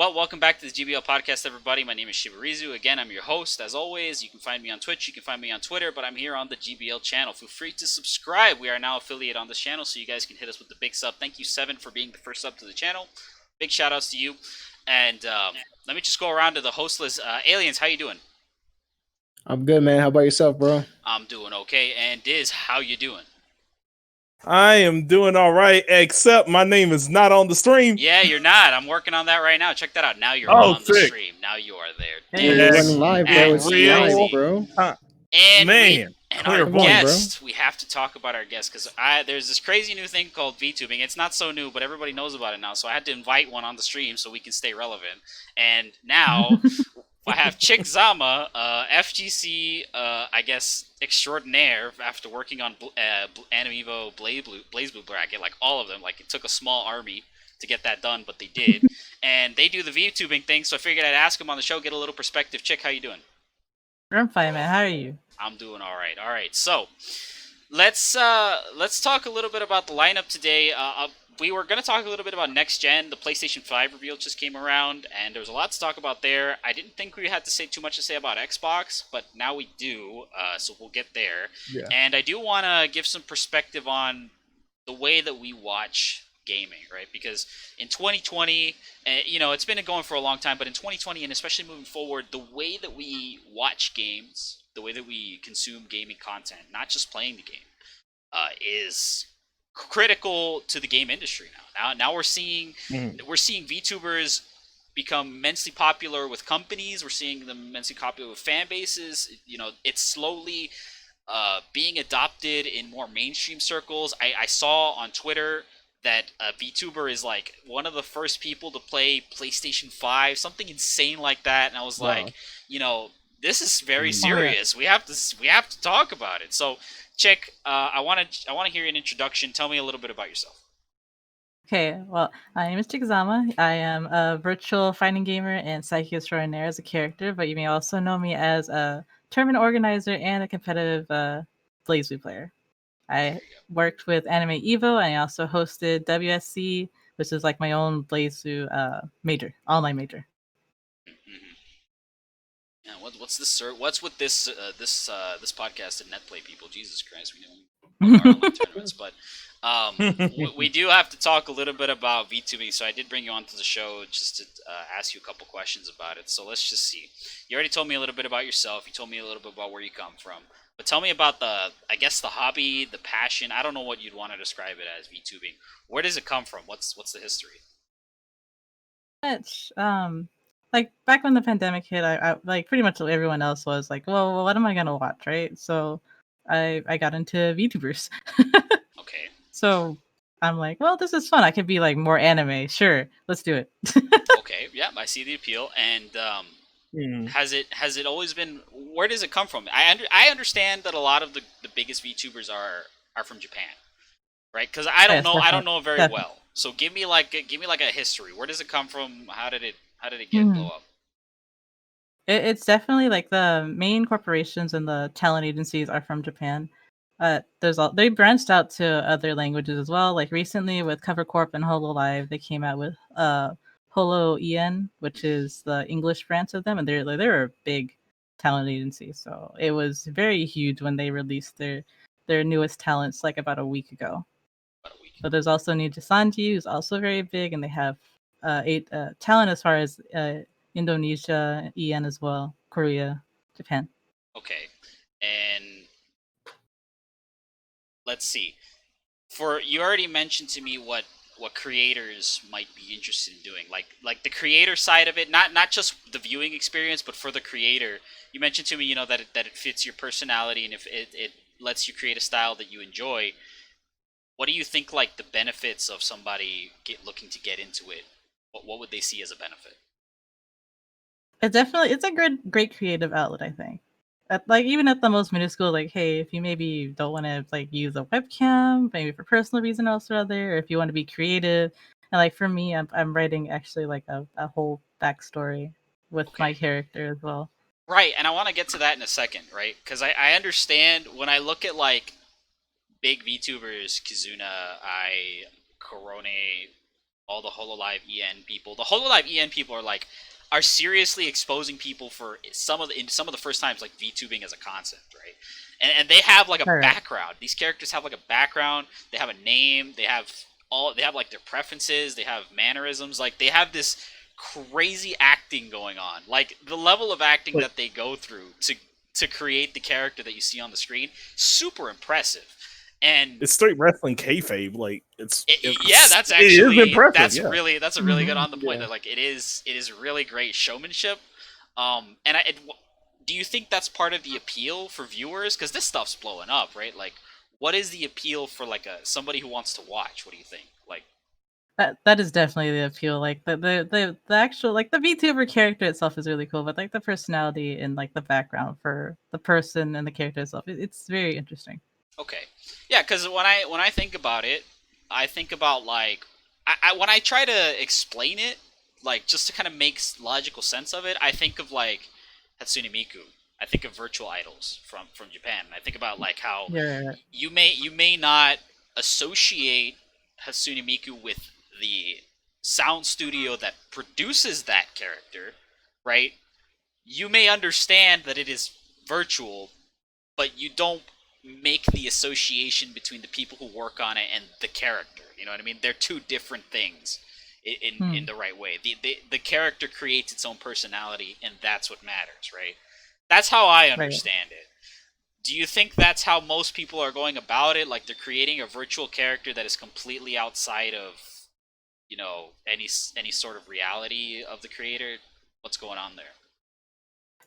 Well, welcome back to the GBL Podcast, everybody. My name is Shibarizu. Again, I'm your host. As always, you can find me on Twitch, you can find me on Twitter, but I'm here on the GBL channel. Feel free to subscribe. We are now affiliate on this channel, so you guys can hit us with the big sub. Thank you, Seven, for being the first sub to the channel. Big shout outs to you. And let me just go around to the host list. Aliens, how you doing? I'm good, man. How about yourself, bro? I'm doing okay. And Diz, how you doing? I am doing all right, except my name is not on the stream. Yeah, you're not. I'm working on that right now. Check that out. Now you're on the stream. Now you are there. Hey, you're running live, bro. It's live, bro. And man, our guest, we have to talk about our guest because there's this crazy new thing called Vtubing. It's not so new, but everybody knows about it now. So I had to invite one on the stream so we can stay relevant. And now I have Chick Zama, FGC, I guess, extraordinaire after working on Anime Evo Blaze Blue bracket, like all of them. Like it took a small army to get that done, but they did. And they do the VTubing thing, so I figured I'd ask him on the show, get a little perspective. Chick, how you doing? I'm fine, man. How are you? I'm doing all right. All right, so let's talk a little bit about the lineup today. We were going to talk a little bit about next gen. The PlayStation 5 reveal just came around, and there was a lot to talk about there. I didn't think we had to say too much to say about Xbox, but now we do, so we'll get there. Yeah. And I do want to give some perspective on the way that we watch gaming, right? Because in 2020, it's been going for a long time, but in 2020, and especially moving forward, the way that we watch games, the way that we consume gaming content, not just playing the game, is critical to the game industry now. Now we're seeing VTubers become immensely popular with companies. We're seeing them immensely popular with fan bases. It's slowly being adopted in more mainstream circles. I saw on Twitter that a VTuber is like one of the first people to play PlayStation 5, something insane like that. And I was like, this is very serious. We have to talk about it. So, Chick, I want to hear an introduction. Tell me a little bit about yourself. Okay, well, my name is Chick Zama. I am a virtual fighting gamer and Psyche Extraordinaire as a character, but you may also know me as a tournament organizer and a competitive Blaze Blue player. I worked with Anime Evo, and I also hosted WSC, which is like my own Blaze Blue major, online major. Yeah, what's this? What's with this this podcast and netplay people? Jesus Christ, we know our online tournaments, but we do have to talk a little bit about VTubing. So I did bring you onto the show just to ask you a couple questions about it. So let's just see. You already told me a little bit about yourself. You told me a little bit about where you come from. But tell me about the hobby, the passion. I don't know what you'd want to describe it as, VTubing. Where does it come from? What's the history? Like back when the pandemic hit, I like pretty much everyone else was like, well, what am I gonna watch, right? So I got into VTubers. Okay. So I'm like, well, this is fun. I could be like more anime. Sure, let's do it. Okay, yeah, I see the appeal. And has it always been? Where does it come from? I understand that a lot of the biggest VTubers are from Japan, right? Because I don't know very well. So give me like a history. Where does it come from? How did it get blow up? It's definitely like the main corporations and the talent agencies are from Japan. They branched out to other languages as well. Like recently with Cover Corp and HoloLive, they came out with Holo EN, which is the English branch of them, and they're a big talent agency. So it was very huge when they released their newest talents like about a week ago. But there's also New Jasanji, who's also very big, and they have talent as far as Indonesia, EN as well, Korea, Japan. Okay, and let's see. You already mentioned to me what creators might be interested in doing, like the creator side of it, not just the viewing experience, but for the creator. You mentioned to me, that it fits your personality, and if it lets you create a style that you enjoy. What do you think, like, the benefits of somebody looking to get into it? What would they see as a benefit? It's a great creative outlet, I think. Even at the most minuscule, like, hey, if you maybe don't want to like use a webcam, maybe for personal reason or other, or if you want to be creative, and like for me, I'm writing actually like a whole backstory with my character as well. Right, and I want to get to that in a second, right? Because I understand when I look at like big VTubers, Kizuna, Korone, all the Hololive EN people. The Hololive EN people are seriously exposing people for some of the first times like VTubing as a concept, right? And they have like a background. These characters have like a background. They have a name. They have like their preferences. They have mannerisms. Like they have this crazy acting going on. Like the level of acting that they go through to create the character that you see on the screen, super impressive. And it's straight wrestling kayfabe. Like it's that's actually it is impressive. That's a really good on the point that like it is really great showmanship. Do you think that's part of the appeal for viewers? Because this stuff's blowing up, right? Like, what is the appeal for like somebody who wants to watch? What do you think? Like, that is definitely the appeal. Like the actual like the VTuber character itself is really cool, but like the personality and like the background for the person and the character itself, it's very interesting. Okay, yeah, because when I think about it, I think about like when I try to explain it, like just to kind of make logical sense of it, I think of like Hatsune Miku. I think of virtual idols from Japan. I think about like how you may not associate Hatsune Miku with the sound studio that produces that character, right? You may understand that it is virtual, but you don't make the association between the people who work on it and the character. You know what I mean? They're two different things in the right way. The character creates its own personality, and that's what matters, right? That's how I understand it. Do you think that's how most people are going about it? Like they're creating a virtual character that is completely outside of, you know, any sort of reality of the creator? What's going on there?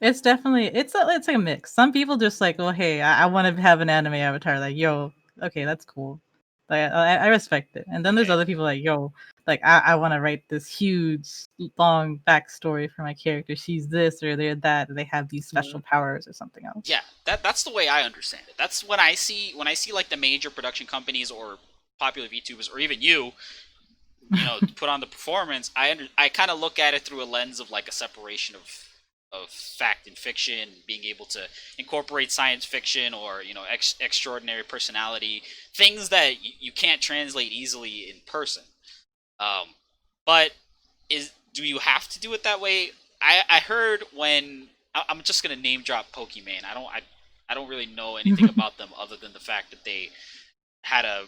It's definitely it's like a mix. Some people just like, oh hey, I want to have an anime avatar. Like, yo, okay, that's cool. Like I respect it. And then there's other people like, yo, like I want to write this huge long backstory for my character. She's this or they're that. Or they have these special powers or something else. Yeah, that's the way I understand it. That's when I see like the major production companies or popular VTubers or even you know, put on the performance. I kind of look at it through a lens of like a separation of fact and fiction, being able to incorporate science fiction or, you know, extraordinary personality, things that you can't translate easily in person. But do you have to do it that way? I heard when I'm just gonna name drop Pokemon. I don't really know anything about them other than the fact that they had a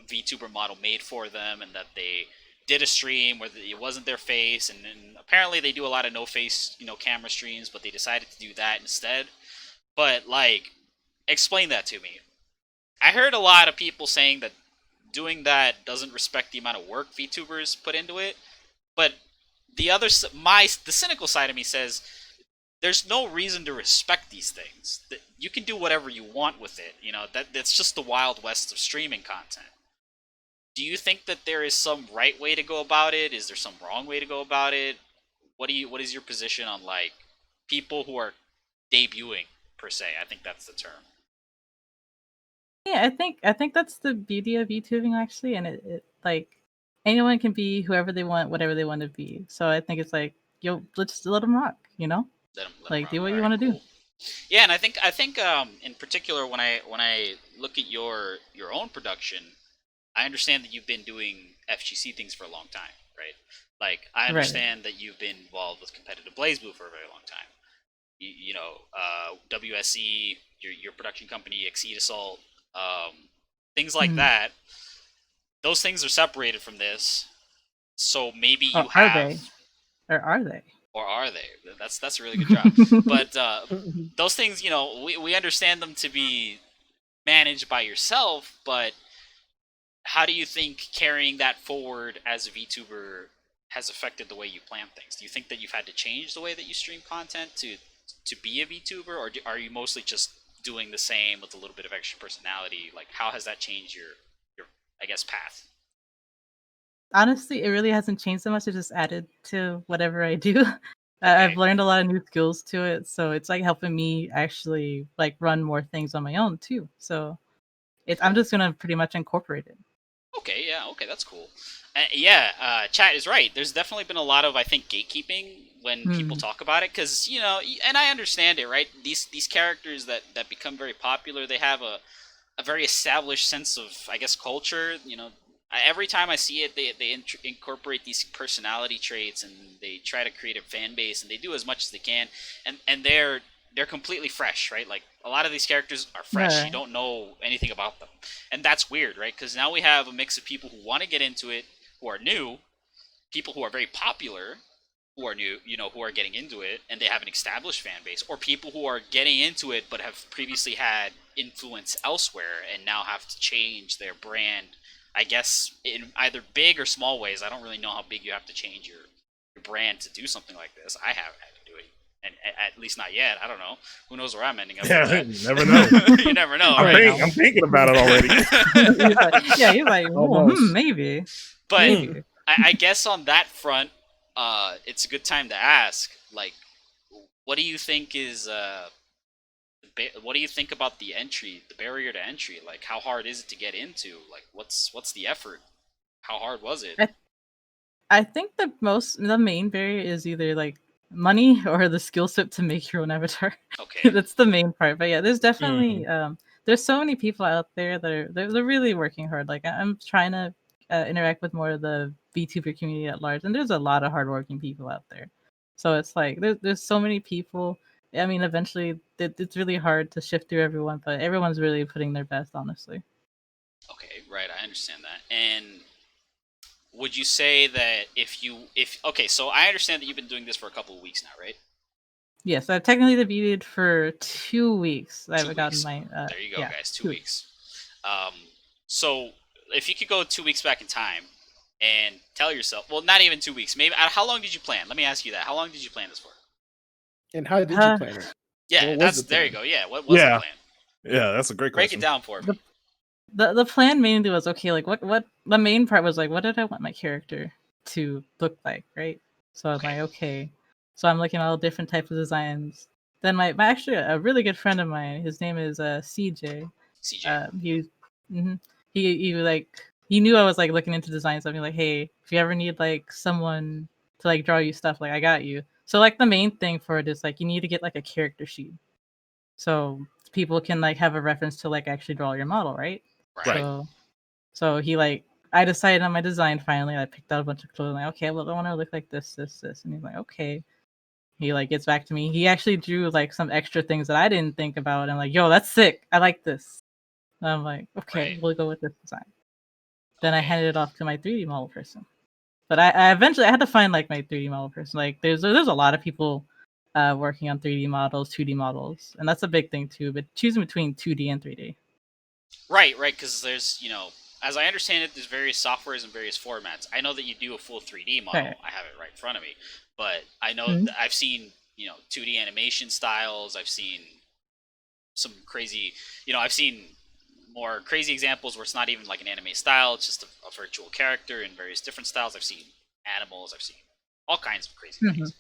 VTuber model made for them and that they did a stream where it wasn't their face, and then apparently they do a lot of no face, you know, camera streams, but they decided to do that instead. But like, explain that to me. I heard a lot of people saying that doing that doesn't respect the amount of work VTubers put into it, but the cynical side of me says there's no reason to respect these things. That you can do whatever you want with it. You know, that's just the wild west of streaming content. Do you think that there is some right way to go about it? Is there some wrong way to go about it? What is your position on like people who are debuting per se? I think that's the term. Yeah, I think that's the beauty of VTubing actually, and it like anyone can be whoever they want, whatever they want to be. So I think it's like, yo, let's let them rock, you know? Let like them do what rock. you want to do. Yeah, and I think in particular when I look at your own production, I understand that you've been doing FGC things for a long time, right? Like, I understand that you've been involved with competitive BlazBlue for a very long time. You know, WSE, your production company, Exceed Assault, things like that. Those things are separated from this, so maybe you have. Are they? Or are they? Or are they? That's a really good job. But those things, you know, we understand them to be managed by yourself, but how do you think carrying that forward as a VTuber has affected the way you plan things? Do you think that you've had to change the way that you stream content to be a VTuber, or are you mostly just doing the same with a little bit of extra personality? Like, how has that changed your I guess path? Honestly, it really hasn't changed so much. It just added to whatever I do. I've learned a lot of new skills to it, so it's like helping me actually like run more things on my own too. So I'm just gonna pretty much incorporate it. Okay, yeah, okay, that's cool. Chat is right. There's definitely been a lot of, I think, gatekeeping when people talk about it, because, you know, and I understand it, right? These characters that become very popular, they have a very established sense of, I guess, culture. You know, Every time I see it, they incorporate these personality traits and they try to create a fan base and they do as much as they can, and they're completely fresh, right? Like a lot of these characters are fresh. Right. You don't know anything about them, and that's weird, right? Because now we have a mix of people who want to get into it, who are new, people who are very popular, who are new, who are getting into it and they have an established fan base, or people who are getting into it but have previously had influence elsewhere and now have to change their brand, I guess, in either big or small ways. I don't really know how big you have to change your brand to do something like this. I haven't had to do it, and at least not yet. I don't know. Who knows where I'm ending up with that. You never know. You never know, I'm thinking about it already. Yeah, you're like, maybe. But I guess on that front, it's a good time to ask, like, what do you think is what do you think about the barrier to entry? Like, how hard is it to get into? Like, what's the effort? How hard was it? I think the main barrier is either like money or the skill set to make your own avatar. Okay. That's the main part. But yeah, there's definitely there's so many people out there that are they're really working hard. Like I'm trying to interact with more of the VTuber community at large, and there's a lot of hardworking people out there. So it's like there's so many people. I mean, eventually it's really hard to shift through everyone, but everyone's really putting their best, honestly. Okay, right, I understand that. And would you say that okay, so I understand that you've been doing this for a couple of weeks now, right? Yes, I've technically debuted for 2 weeks. I've gotten my there you go, guys, 2 weeks. So if you could go 2 weeks back in time and tell yourself, well, not even 2 weeks, maybe, how long did you plan? Let me ask you that. How long did you plan this for? And how did you plan it? Yeah, there you go. Yeah, what was the plan? Yeah, that's a great question. Break it down for me. The plan mainly was, okay, like what the main part was, like, what did I want my character to look like, right? So I was like, okay. So I'm looking at all different types of designs. Then my actually a really good friend of mine, his name is CJ. He knew I was like looking into design, so I'd be like, hey, if you ever need like someone to like draw you stuff, like I got you. So like the main thing for it is like you need to get like a character sheet, so people can like have a reference to like actually draw your model, right? Right. So he like, I decided on my design finally. I picked out a bunch of clothes. Like, okay, well, I want to look like this, and he's like, okay. He like gets back to me. He actually drew like some extra things that I didn't think about. And I'm like, yo, that's sick. I like this. And I'm like, okay, we'll go with this design. Then I handed it off to my 3D model person. But I eventually had to find like my 3D model person. Like there's a lot of people working on 3D models, 2D models, and that's a big thing too. But choosing between 2D and 3D. Right, because there's, as I understand it, there's various softwares and various formats. I know that you do a full 3D model. Right. I have it right in front of me. But I know that I've seen, 2D animation styles. I've seen some crazy, I've seen more crazy examples where it's not even like an anime style. It's just a virtual character in various different styles. I've seen animals. I've seen all kinds of crazy things.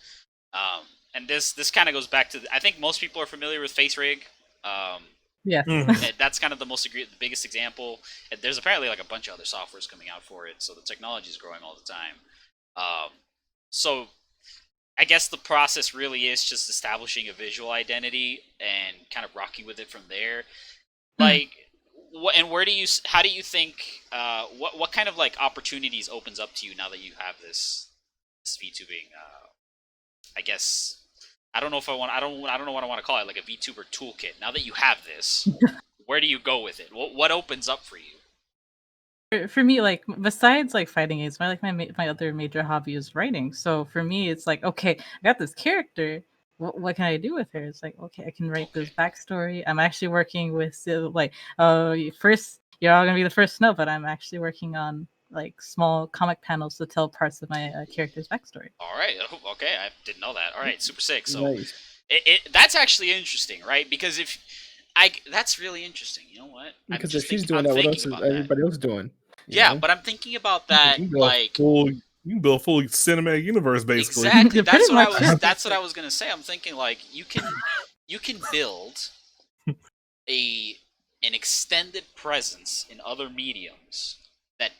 And this kind of goes back to, I think most people are familiar with Face Rig. Yeah, that's kind of the biggest example. And there's apparently like a bunch of other softwares coming out for it, so the technology is growing all the time. So I guess the process really is just establishing a visual identity and kind of rocking with it from there. Like, how do you think? What kind of like opportunities opens up to you now that you have this VTubing? I guess. I don't know if I want. I don't know what I want to call it. Like a VTuber toolkit. Now that you have this, where do you go with it? What opens up for you? For me, like besides like fighting games, my other major hobby is writing. So for me, it's like, okay, I got this character. What can I do with her? It's like, okay, I can write this backstory. I'm actually working with first, you're all gonna be the first to know, but I'm actually working on like small comic panels to tell parts of my character's backstory. All right, okay, I didn't know that. All right, super sick. So that's actually interesting, right? Because that's really interesting. You know what? Because if she's doing that, what else is everybody else doing? Yeah, but I'm thinking about that. You can build a full cinematic universe, basically. Exactly. That's what I was gonna say. I'm thinking like you can build an extended presence in other mediums that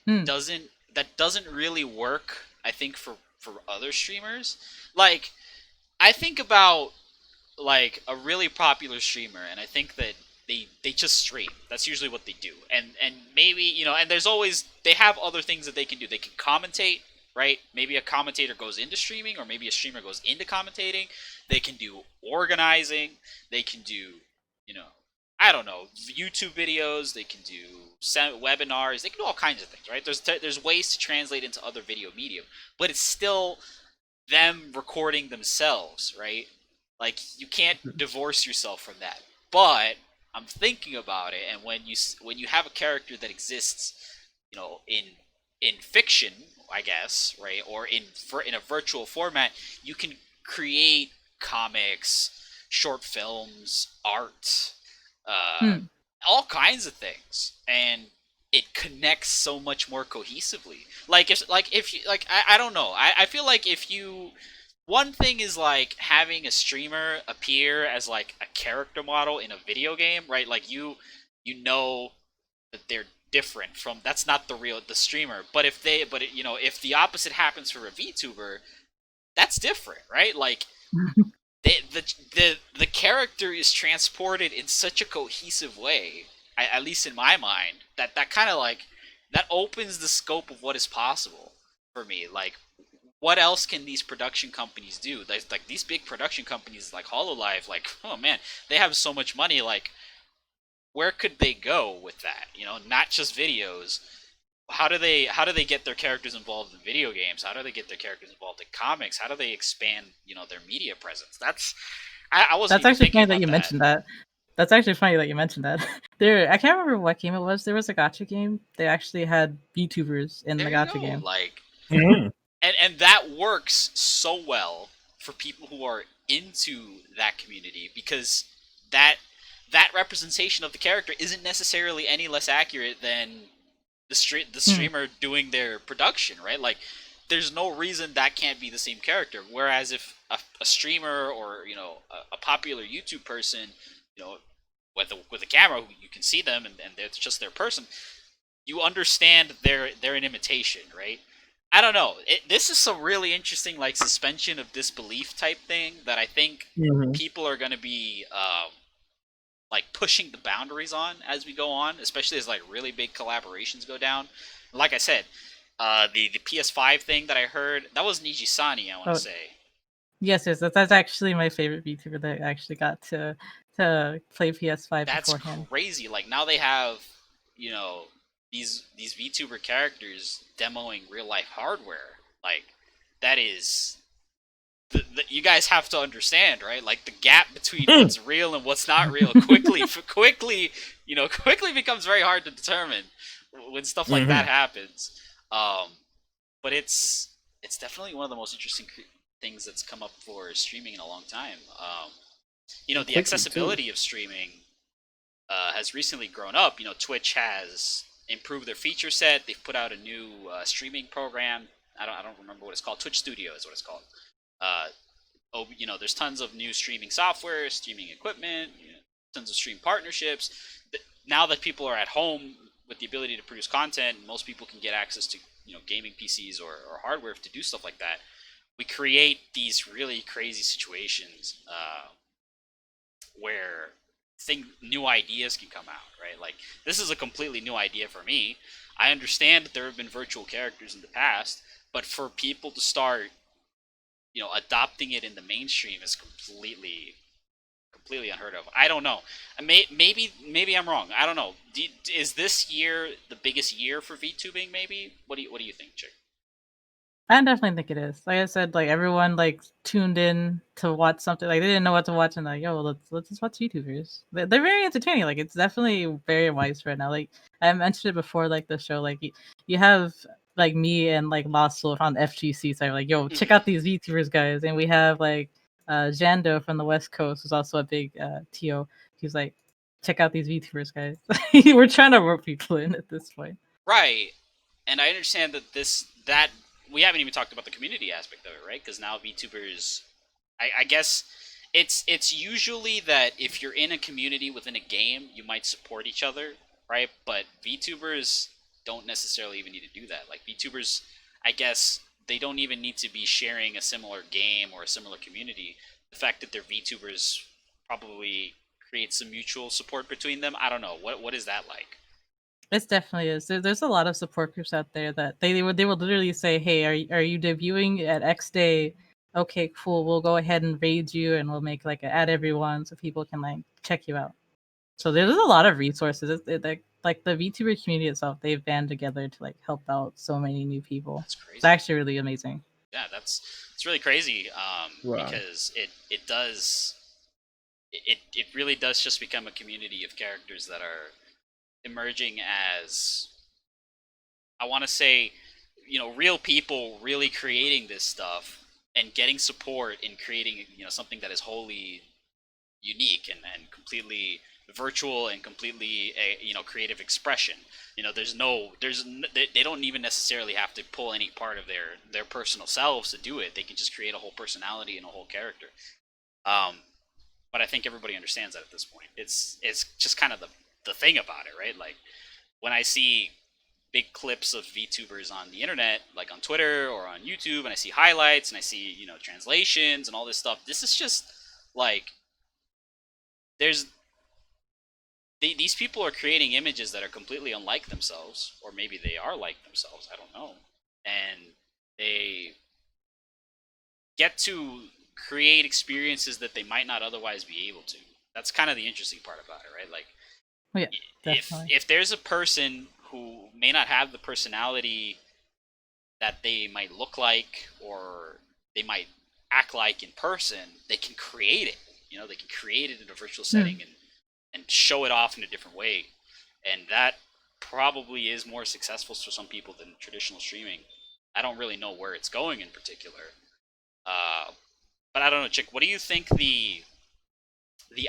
doesn't really work, I think, for other streamers. Like, I think about like a really popular streamer, and I think that they just stream. That's usually what they do. And maybe, you know, and there's always, they have other things that they can do. They can commentate, right? Maybe a commentator goes into streaming, or maybe a streamer goes into commentating. They can do organizing. They can do, you know, I don't know, YouTube videos. They can do webinars. They can do all kinds of things, right? There's ways to translate into other video medium, but it's still them recording themselves, right? Like, you can't divorce yourself from that. But I'm thinking about it, and when you have a character that exists, you know, in fiction, I guess, right, or in a virtual format, you can create comics, short films, art, all kinds of things, and it connects so much more cohesively. I don't know. I feel like if you, one thing is like having a streamer appear as like a character model in a video game, right? Like you know that they're different from, that's not the streamer. But if if the opposite happens for a VTuber, that's different, right? Like the character is transported in such a cohesive way, at least in my mind, that kind of like, that opens the scope of what is possible for me. Like, what else can these production companies do? Like these big production companies like HoloLive, like, oh man, they have so much money. Like, where could they go with that? You know, not just videos. How do they get their characters involved in video games? How do they get their characters involved in comics? How do they expand, you know, their media presence? I wasn't. That's actually funny that you that. mentioned that. That's actually funny that you mentioned that. I can't remember what game it was. There was a gacha game. They actually had VTubers in the gacha game. Like, and that works so well for people who are into that community, because that representation of the character isn't necessarily any less accurate than the streamer doing their production, right? Like, there's no reason that can't be the same character. Whereas if a streamer, or, you know, a popular YouTube person, you know, with a camera, you can see them and it's just their person, you understand they're an imitation, right? I don't know. This is some really interesting, like, suspension of disbelief type thing that I think people are going to be like pushing the boundaries on as we go on, especially as like really big collaborations go down. Like I said, the PS5 thing that I heard, that was Nijisani, I want to say. Yes, that's actually my favorite VTuber that actually got to play PS5 beforehand. That's crazy. Like, now they have, you know, these VTuber characters demoing real life hardware. Like, that is, you guys have to understand, right? Like, the gap between what's real and what's not real quickly becomes very hard to determine when stuff like that happens. But it's definitely one of the most interesting things that's come up for streaming in a long time. You know, the accessibility of streaming has recently grown up. You know, Twitch has improved their feature set. They've put out a new streaming program. I don't remember what it's called. Twitch Studio is what it's called. You know, there's tons of new streaming software, streaming equipment, you know, tons of stream partnerships. Now that people are at home with the ability to produce content, most people can get access to, you know, gaming PCs or hardware to do stuff like that. We create these really crazy situations where new ideas can come out, right? Like, this is a completely new idea for me. I understand that there have been virtual characters in the past, but for people to start, you know, adopting it in the mainstream is completely unheard of. I don't know. Maybe I'm wrong. I don't know. Is this year the biggest year for VTubing? Maybe. What do you think, Chick? I definitely think it is. Like I said, like, everyone like tuned in to watch something. Like, they didn't know what to watch, and like, yo, let's just watch YouTubers. They're very entertaining. Like, it's definitely very widespread now. Like, I mentioned it before, like the show. Like, you have like me and like Lost Soul on FGC side. Like, yo, check out these VTubers, guys. And we have like Jando from the West Coast, who's also a big TO. He's like, check out these VTubers, guys. We're trying to rope people in at this point. Right. And I understand that we haven't even talked about the community aspect of it, right? Because now VTubers, I guess it's usually that if you're in a community within a game, you might support each other, right? But VTubers don't necessarily even need to do that. Like, VTubers, I guess, they don't even need to be sharing a similar game or a similar community. The fact that they're VTubers probably create some mutual support between them. I don't know. What is that like? It definitely is. There's a lot of support groups out there that they will literally say, "Hey, are you debuting at X day? Okay, cool. We'll go ahead and raid you, and we'll make like add everyone so people can like check you out." So there's a lot of resources. Like the VTuber community itself, they've band together to like help out so many new people. That's crazy. It's actually really amazing. Yeah, it's really crazy. Wow. Because it really does just become a community of characters that are emerging as, I want to say, real people really creating this stuff and getting support in creating, something that is wholly unique and completely virtual and completely a creative expression. They don't even necessarily have to pull any part of their personal selves to do it. They can just create a whole personality and a whole character. But I think everybody understands that at this point. It's just kind of the thing about it, right? Like when I see big clips of VTubers on the internet, like on Twitter or on YouTube, and I see highlights and I see translations and all this stuff. This is just like these people are creating images that are completely unlike themselves, or maybe they are like themselves. I don't know, and they get to create experiences that they might not otherwise be able to. That's kind of the interesting part about it, right? Like, yeah, definitely. If there's a person who may not have the personality that they might look like or they might act like in person, they can create it. They can create it in a virtual setting and show it off in a different way. And that probably is more successful for some people than traditional streaming. I don't really know where it's going in particular. But I don't know, Chick, what do you think the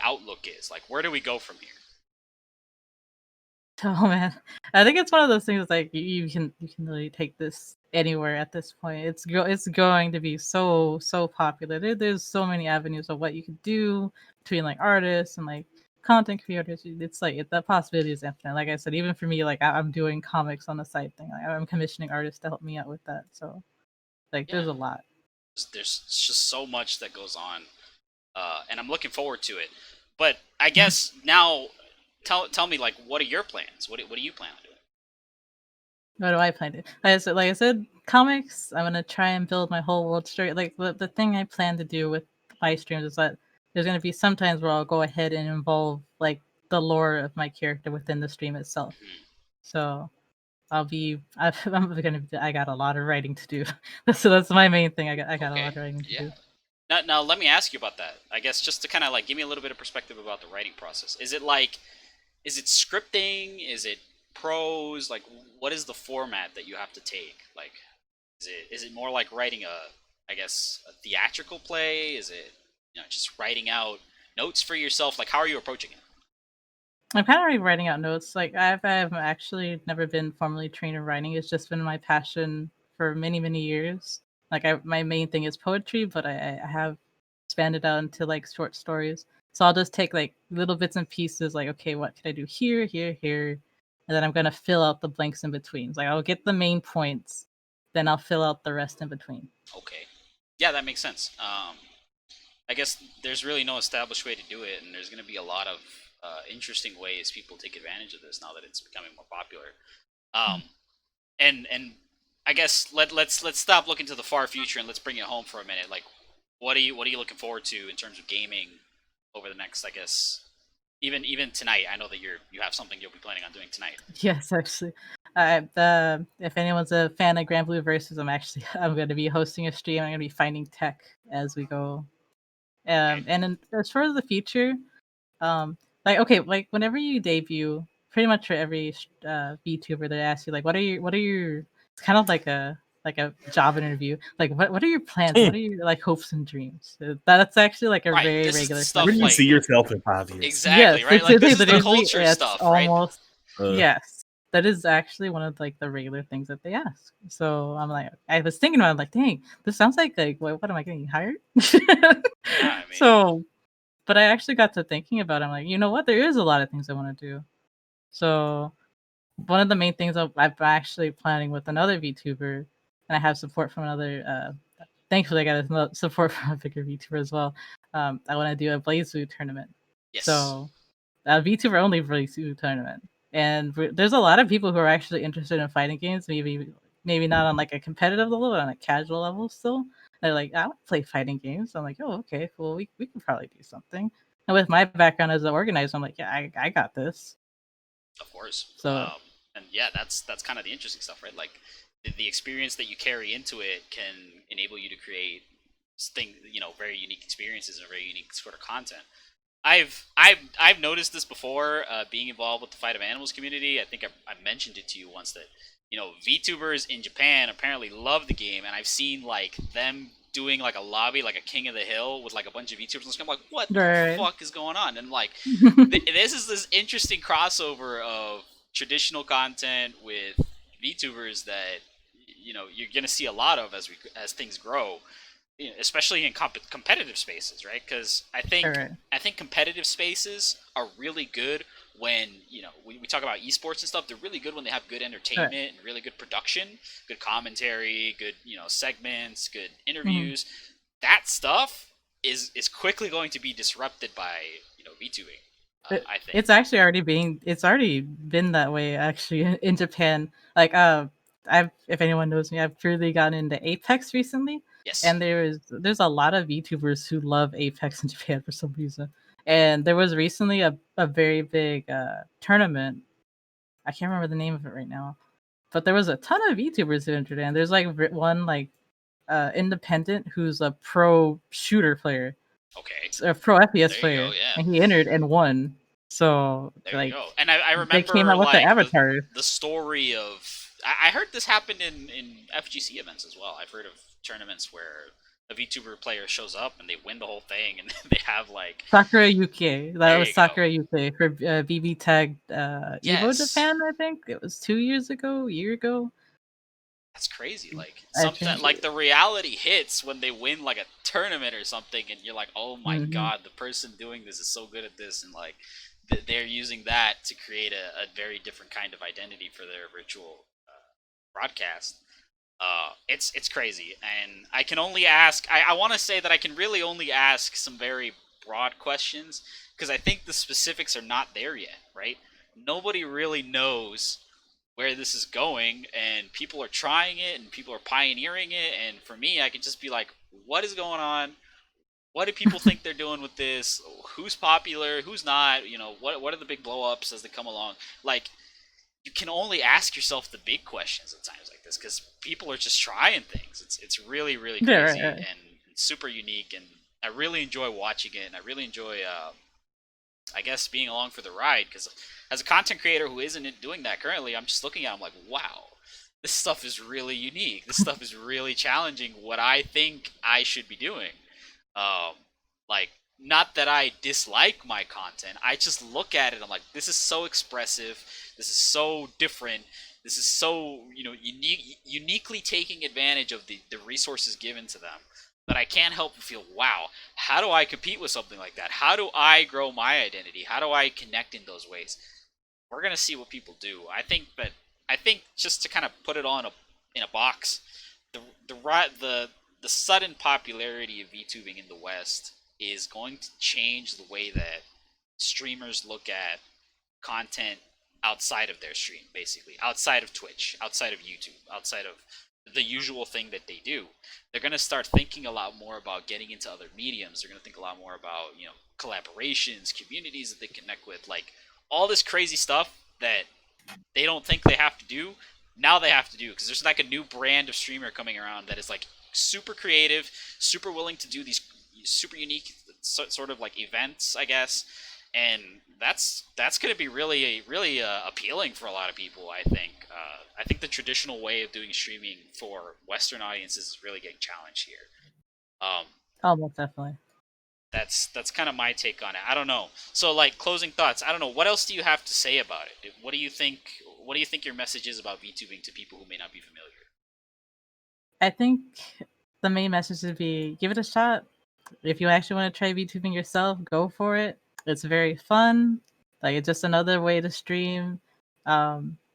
outlook is? Like, where do we go from here? Oh man, I think it's one of those things like you can really take this anywhere at this point. It's going to be so popular. There's so many avenues of what you could do between like artists and like content creators. It's like the possibility is infinite. Like I said, even for me, like I'm doing comics on the side thing. Like I'm commissioning artists to help me out with that. So like there's a lot. There's just so much that goes on, and I'm looking forward to it. But I guess now, tell me, like, what are your plans? What do you plan on doing? What do I plan to do? Like I said, comics. I'm gonna try and build my whole world story. Like the thing I plan to do with my streams is that there's gonna be some times where I'll go ahead and involve like the lore of my character within the stream itself. So I'm gonna. I got a lot of writing to do. So that's my main thing. I got a lot of writing to do. Now let me ask you about that. I guess just to kind of like give me a little bit of perspective about the writing process. Is it scripting? Is it prose? Like, what is the format that you have to take? Like, is it more like writing a theatrical play? Is it just writing out notes for yourself? Like, how are you approaching it? I'm kind of already writing out notes. Like I've actually never been formally trained in writing. It's just been my passion for many years. Like my main thing is poetry, but I have expanded out into like short stories. So I'll just take like little bits and pieces. Like, okay, what can I do here, and then I'm gonna fill out the blanks in between. Like I'll get the main points, then I'll fill out the rest in between. Okay, yeah, that makes sense. I guess there's really no established way to do it, and there's going to be a lot of interesting ways people take advantage of this now that it's becoming more popular. And I guess let's stop looking to the far future and let's bring it home for a minute. Like, what are you looking forward to in terms of gaming over the next, I guess, even tonight? I know that you have something you'll be planning on doing tonight. Yes, actually. If anyone's a fan of Grand Blue Versus, I'm going to be hosting a stream. I'm going to be finding tech as we go. And as far as the future, like whenever you debut, pretty much for every VTuber, they ask you like, what are your? It's kind of like a job interview. Like, what are your plans? What are your like hopes and dreams? That's actually like a very regular stuff. Where do you see yourself in 5 years? Exactly, right? Like, this is the culture stuff, right? Almost, yes. That is actually one of like the regular things that they ask. So I'm like, I was thinking about it, I'm like, dang, this sounds like what am I getting hired? So, but I actually got to thinking about it. I'm like, you know what? There is a lot of things I want to do. So one of the main things I'm actually planning with another VTuber, and I have support from another. Thankfully, I got support from a bigger VTuber as well. I want to do a Blaze Zoo tournament. Yes. So VTuber only released a tournament, and there's a lot of people who are actually interested in fighting games. Maybe not on like a competitive level, but on a casual level still. They're like, I want to play fighting games. I'm like, oh, okay, well, we can probably do something. And with my background as an organizer, I'm like, yeah, I got this. Of course. So And yeah, that's kind of the interesting stuff, right? Like the experience that you carry into it can enable you to create very unique experiences and very unique sort of content. I've noticed this before, being involved with the Fight of Animals community. I think I mentioned it to you once that VTubers in Japan apparently love the game, and I've seen like them doing like a lobby, like a King of the Hill, with like a bunch of VTubers. I'm like, what the fuck is going on? And like, this is this interesting crossover of traditional content with VTubers that you're gonna see a lot of as things grow, especially in competitive spaces, right? Because I think competitive spaces are really good when we talk about esports and stuff. They're really good when they have good entertainment and really good production, good commentary, good segments, good interviews. That stuff is quickly going to be disrupted by VTubing. I think it's already been that way actually in Japan. Like if anyone knows me, I've truly gotten into Apex recently. Yes. And there's a lot of VTubers who love Apex in Japan for some reason. And there was recently a very big tournament. I can't remember the name of it right now, but there was a ton of VTubers who entered. And there's like one like independent who's a pro shooter player. Okay. A pro FPS there player, you go, yeah. and he entered and won. So there like, you go. And I remember they came out with the avatar. The story of I heard this happened in FGC events as well. I've heard of tournaments where a VTuber player shows up and they win the whole thing, and they have like Sakura UK. That was Sakura UK for BB Tag Evo Japan. I think it was 2 years ago, a year ago. That's crazy. Like something like the reality hits when they win like a tournament or something, and you're like, oh my god, the person doing this is so good at this, and like they're using that to create a very different kind of identity for their virtual broadcast. It's crazy, and I can only ask. I want to say that I can really only ask some very broad questions because I think the specifics are not there yet. Right? Nobody really knows where this is going, and people are trying it, and people are pioneering it. And for me, I can just be like, what is going on? What do people think they're doing with this? Who's popular? Who's not? What are the big blow-ups as they come along? Like, you can only ask yourself the big questions at times like this because people are just trying things. It's really, really crazy and super unique, and I really enjoy watching it, and I really enjoy, I guess, being along for the ride because as a content creator who isn't doing that currently, I'm just looking at it, I'm like, wow, this stuff is really unique. This stuff is really challenging what I think I should be doing. Like, not that I dislike my content, I just look at it, I'm like, this is so expressive, this is so different, this is so, uniquely taking advantage of the resources given to them, that I can't help but feel, wow, how do I compete with something like that? How do I grow my identity? How do I connect in those ways? We're going to see what people do. I think just to kind of put it all in a box, the sudden popularity of VTubing in the West is going to change the way that streamers look at content outside of their stream, basically. Outside of Twitch, outside of YouTube, outside of the usual thing that they do. They're going to start thinking a lot more about getting into other mediums. They're going to think a lot more about, collaborations, communities that they connect with, like all this crazy stuff that they don't think they have to do. Now they have to do, because there's like a new brand of streamer coming around that is like super creative, super willing to do these super unique sort of like events, I guess, and that's going to be really appealing for a lot of people. I think the traditional way of doing streaming for Western audiences is really getting challenged here. Most definitely. That's kind of my take on it. I don't know. So, like, closing thoughts. I don't know. What else do you have to say about it? What do you think your message is about VTubing to people who may not be familiar? I think the main message would be give it a shot. If you actually want to try VTubing yourself, go for it. It's very fun. Like, it's just another way to stream.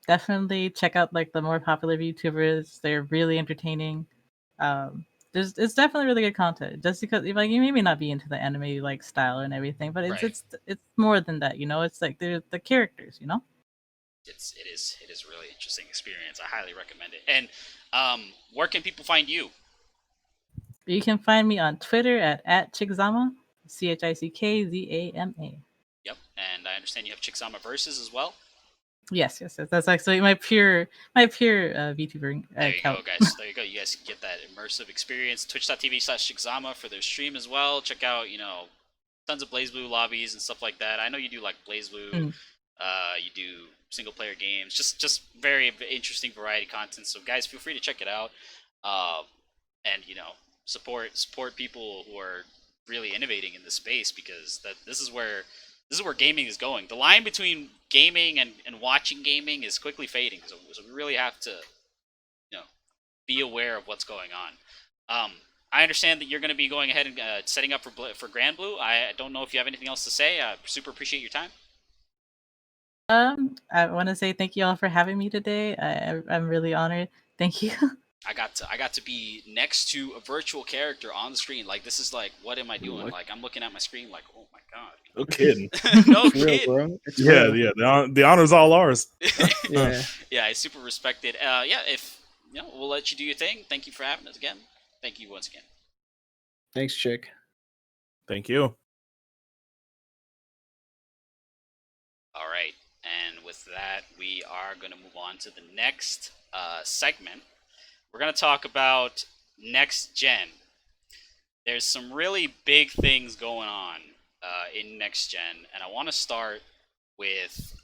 Definitely check out like the more popular VTubers. They're really entertaining. it's definitely really good content. Just because like you maybe not be into the anime like style and everything, but it's more than that. It's like they're the characters. It is a really interesting experience. I highly recommend it. And where can people find you? You can find me on Twitter at @Chickzama, ChickZama. Yep, and I understand you have Chickzama Versus as well. Yes. That's actually my pure VTuber There you account. go, guys. There you go. You guys can get that immersive experience. Twitch.tv/Chickzama for their stream as well. Check out, tons of BlazBlue lobbies and stuff like that. I know you do like BlazBlue. You do single player games. Just very interesting variety content. So guys, feel free to check it out. And support people who are really innovating in this space, because this is where gaming is going. The line between gaming and watching gaming is quickly fading. So we really have to be aware of what's going on. I understand that you're going to be going ahead and setting up for Grand Blue. I don't know if you have anything else to say. I super appreciate your time. I want to say thank you all for having me today. I'm really honored. Thank you. I got to be next to a virtual character on the screen. Like, this is like, what am I doing? What? Like, I'm looking at my screen like, oh my god. No kidding. No It's real, kidding. bro. Yeah. The honor's all ours. Yeah. Yeah, I super respect it. If we'll let you do your thing. Thank you for having us again. Thank you once again. Thanks, Chick. Thank you. All right, and with that, we are going to move on to the next segment. We're going to talk about next gen. There's some really big things going on in next gen, and I want to start with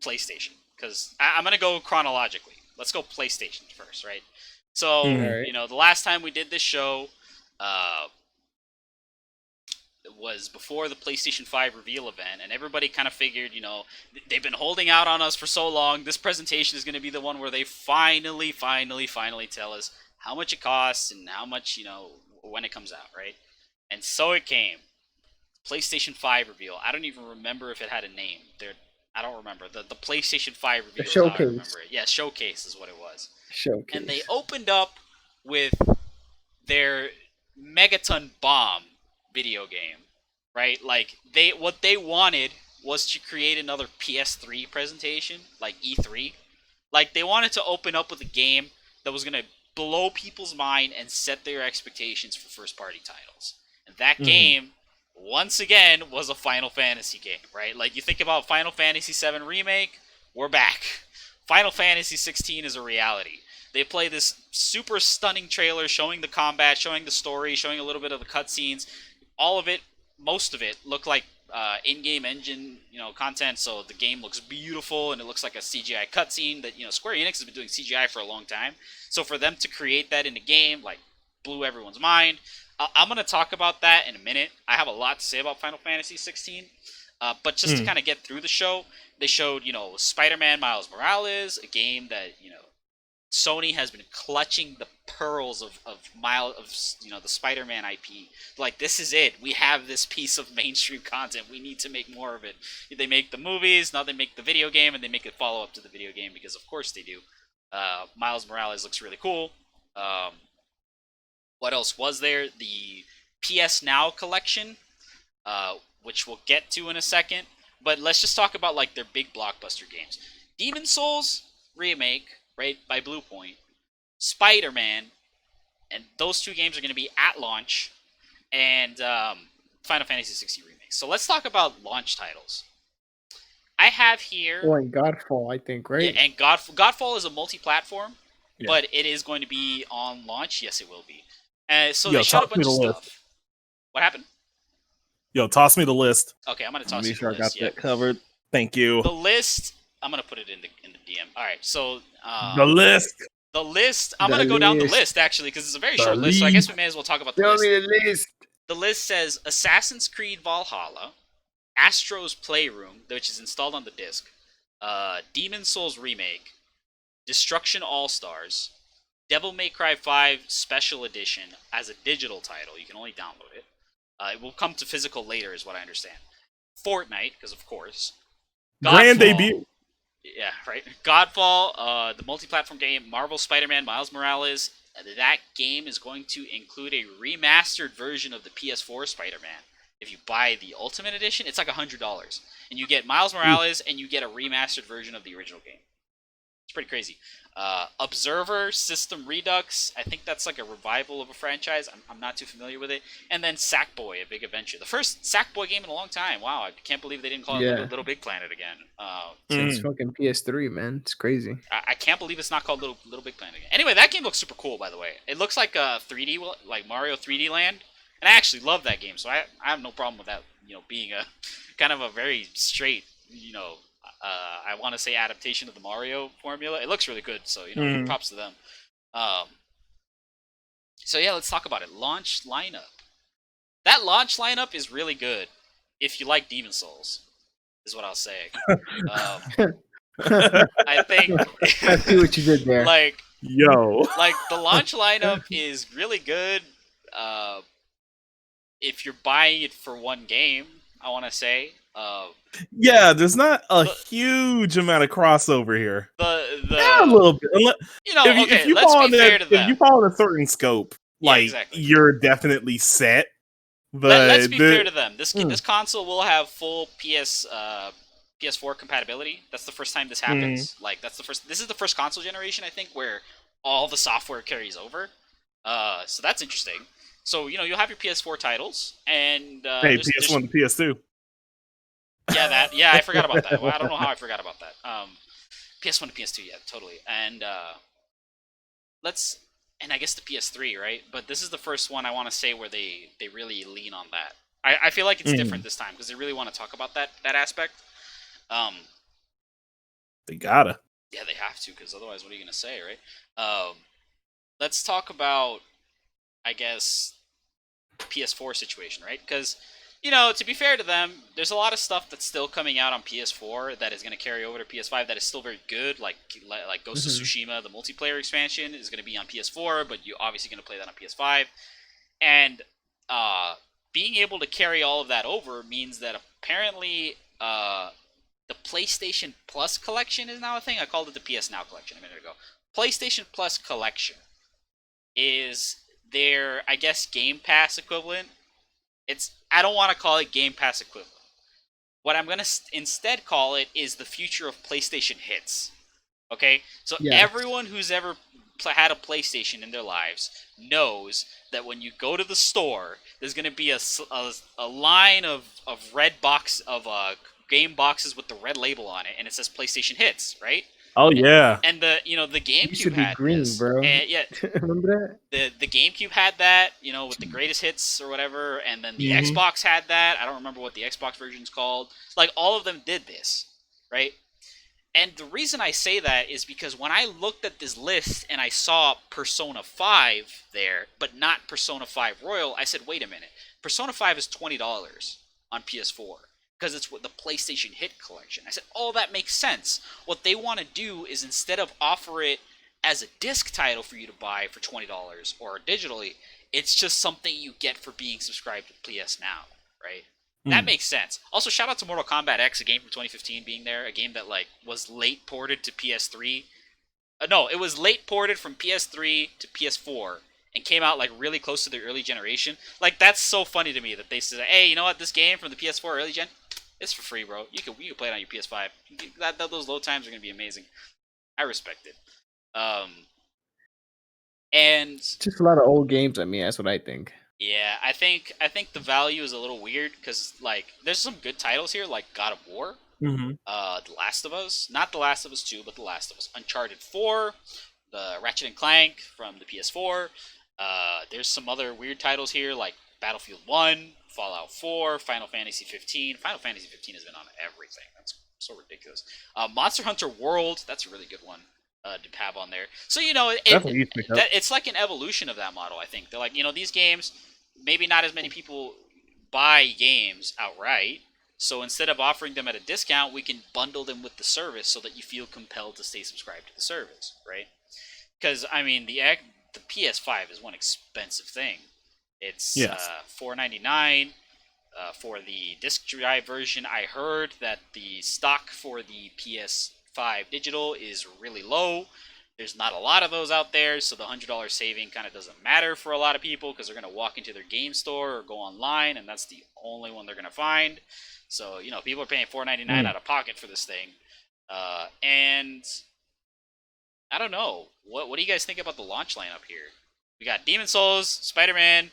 PlayStation, because I'm going to go chronologically. Let's go PlayStation first, right? So, the last time we did this show was before the PlayStation 5 reveal event, and everybody kind of figured, they've been holding out on us for so long. This presentation is going to be the one where they finally tell us how much it costs and how much, when it comes out, right? And so it came. PlayStation 5 reveal. I don't even remember if it had a name. I don't remember. The PlayStation 5 reveal. The showcase. I remember it. Yeah, showcase is what it was. Showcase. And they opened up with their Megaton Bomb video game, right? Like, what they wanted was to create another PS3 presentation, like E3. Like, they wanted to open up with a game that was going to blow people's mind and set their expectations for first-party titles. And that game, once again, was a Final Fantasy game, right? Like, you think about Final Fantasy VII Remake, we're back. Final Fantasy 16 is a reality. They play this super stunning trailer showing the combat, showing the story, showing a little bit of the cutscenes. All of it, most of it, looked like in-game engine, content. So the game looks beautiful and it looks like a CGI cutscene. That Square Enix has been doing CGI for a long time. So for them to create that in a game, like, blew everyone's mind. I'm gonna talk about that in a minute. I have a lot to say about Final Fantasy 16. But just to kind of get through the show, they showed Spider-Man Miles Morales, a game that Sony has been clutching the pearls of the Spider-Man IP. Like, this is it. We have this piece of mainstream content. We need to make more of it. They make the movies, now they make the video game, and they make a follow-up to the video game, because of course they do. Miles Morales looks really cool. What else was there? The PS Now collection, which we'll get to in a second. But let's just talk about, like, their big blockbuster games. Demon's Souls Remake, right, by Bluepoint, Spider-Man, and those two games are going to be at launch, and Final Fantasy 16 Remake. So let's talk about launch titles. I have here... Oh, and Godfall, I think, right? Yeah, and Godfall is a multi-platform, but it is going to be on launch. Yes, it will be. So they showed a bunch of stuff. What happened? Yo, toss me the list. Okay, I'm going to toss you Make sure the I got list. that covered. Thank you. The list... I'm going to put it in the DM. All right, so... the list. The list... I'm going to go down the list, actually, because it's a very short list, so I guess we may as well talk about the Tell list. me the list. The list says Assassin's Creed Valhalla, Astro's Playroom, which is installed on the disc, Demon's Souls Remake, Destruction All-Stars, Devil May Cry 5 Special Edition as a digital title. You can only download it. It will come to physical later, is what I understand. Fortnite, because of course. Grand debut. Yeah, right. Godfall, the multi-platform game, Marvel Spider-Man Miles Morales, that game is going to include a remastered version of the PS4 Spider-Man. If you buy the Ultimate Edition, it's like $100, and you get Miles Morales and you get a remastered version of the original game. It's pretty crazy. Observer, System Redux, I think that's like a revival of a franchise. I'm not too familiar with it. And then Sackboy, A Big Adventure. The first Sackboy game in a long time. Wow, I can't believe they didn't call it Little Big Planet again. Since fucking PS3, man. It's crazy. I can't believe it's not called Little Big Planet again. Anyway, that game looks super cool, by the way. It looks like a 3D, like Mario 3D Land. And I actually love that game, so I have no problem with that, being a kind of a very straight, I want to say adaptation of the Mario formula. It looks really good, so props to them. So yeah, let's talk about it. Launch lineup. That launch lineup is really good if you like Demon Souls, is what I'll say. I think I see what you did there. like the launch lineup is really good. If you're buying it for one game, I want to say. There's not a huge amount of crossover here. A little bit. If you fall in a certain scope, exactly. You're definitely set. But let's be fair to them. This console will have full PS4 compatibility. That's the first time this happens. This is the first console generation, I think, where all the software carries over. So that's interesting. So you'll have your PS4 titles, and PS1 to PS2. Yeah, I forgot about that. Well, I don't know how I forgot about that. PS1 to PS2, yeah, totally. And I guess the PS3, right? But this is the first one I want to say where they really lean on that. I feel like it's different this time because they really want to talk about that aspect. They gotta. Yeah, they have to, because otherwise, what are you gonna say, right? Let's talk about, I guess, PS4 situation, right? Because to be fair to them, there's a lot of stuff that's still coming out on PS4 that is going to carry over to PS5 that is still very good, like Ghost of Tsushima, the multiplayer expansion is going to be on PS4, but you're obviously going to play that on PS5. And being able to carry all of that over means that apparently the PlayStation Plus collection is now a thing. I called it the PS Now collection a minute ago. PlayStation Plus collection is their, I guess, Game Pass equivalent. I don't want to call it Game Pass equivalent. What I'm going to instead call it is the future of PlayStation hits. Okay? So everyone who's ever had a PlayStation in their lives knows that when you go to the store, there's going to be a line of red box of game boxes with the red label on it, and it says PlayStation hits, right? Oh yeah. And the GameCube had green, this. bro. And, remember that? The GameCube had that, with the greatest hits or whatever, and then the Xbox had that. I don't remember what the Xbox version's called. Like, all of them did this, right? And the reason I say that is because when I looked at this list and I saw Persona 5 there, but not Persona 5 Royal, I said, wait a minute. Persona 5 is $20 on PS4. Because it's the PlayStation Hit Collection. I said, oh, that makes sense. What they want to do is instead of offer it as a disc title for you to buy for $20 or digitally, it's just something you get for being subscribed to PS Now, right? That makes sense. Also, shout out to Mortal Kombat X, a game from 2015 being there, a game that was late ported to PS3. No, it was late ported from PS3 to PS4 and came out really close to the early generation. That's so funny to me that they said, hey, you know what, this game from the PS4 early gen, it's for free, bro. You can play it on your PS5. Those load times are going to be amazing. I respect it. And just a lot of old games. I mean, that's what I think. Yeah, I think the value is a little weird because there's some good titles here, like God of War, The Last of Us, not The Last of Us 2, but The Last of Us, Uncharted 4, the Ratchet and Clank from the PS4. There's some other weird titles here like Battlefield 1, Fallout 4, Final Fantasy 15. Final Fantasy 15 has been on everything. That's so ridiculous. Monster Hunter World, that's a really good one to have on there. So, it's like an evolution of that model, I think. They're these games, maybe not as many people buy games outright. So instead of offering them at a discount, we can bundle them with the service so that you feel compelled to stay subscribed to the service, right? Because, I mean, the PS5 is one expensive thing. It's $499 for the disc drive version. I heard that the stock for the PS5 digital is really low. there's not a lot of those out there, so the $100 saving kind of doesn't matter for a lot of people because they're going to walk into their game store or go online, and that's the only one they're going to find. So, people are paying $4.99 out of pocket for this thing. And I don't know. What do you guys think about the launch lineup here? We got Demon Souls, Spider-Man,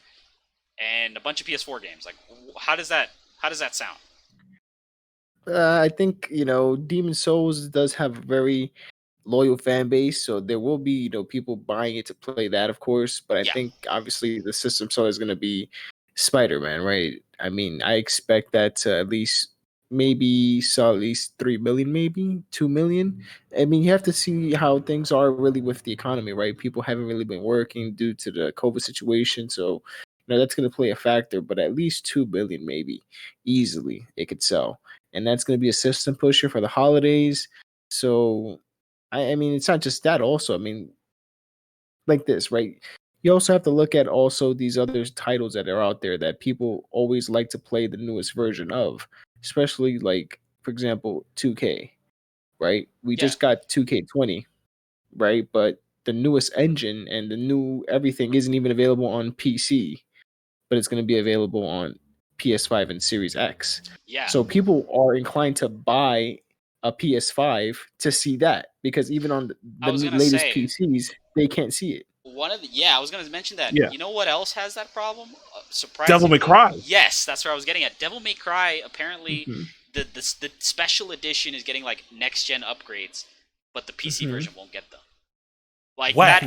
and a bunch of PS4 games. Like, how does that sound? I think Demon Souls does have a very loyal fan base, so there will be people buying it to play that, of course. But I think obviously the system seller is going to be Spider-Man, right? I mean, I expect that to at least maybe sell at least 3 million, maybe 2 million. I mean, you have to see how things are really with the economy, right? People haven't really been working due to the COVID situation, so that's going to play a factor. But at least 2 billion, maybe easily it could sell, and that's going to be a system pusher for the holidays. So I mean, it's not just that. Also, I mean, like this, right? You also have to look at also these other titles that are out there that people always like to play the newest version of, especially like, for example, 2K, right? We just got 2K20, right? But the newest engine and the new everything isn't even available on PC, but it's going to be available on PS5 and Series X. Yeah. So people are inclined to buy a PS5 to see that, because even on the latest PCs, they can't see it. I was going to mention that. Yeah. You know what else has that problem? Surprisingly, Devil May Cry. Yes, that's where I was getting at. Devil May Cry, apparently, the special edition is getting like next gen upgrades, but the PC version won't get them. Like Whack.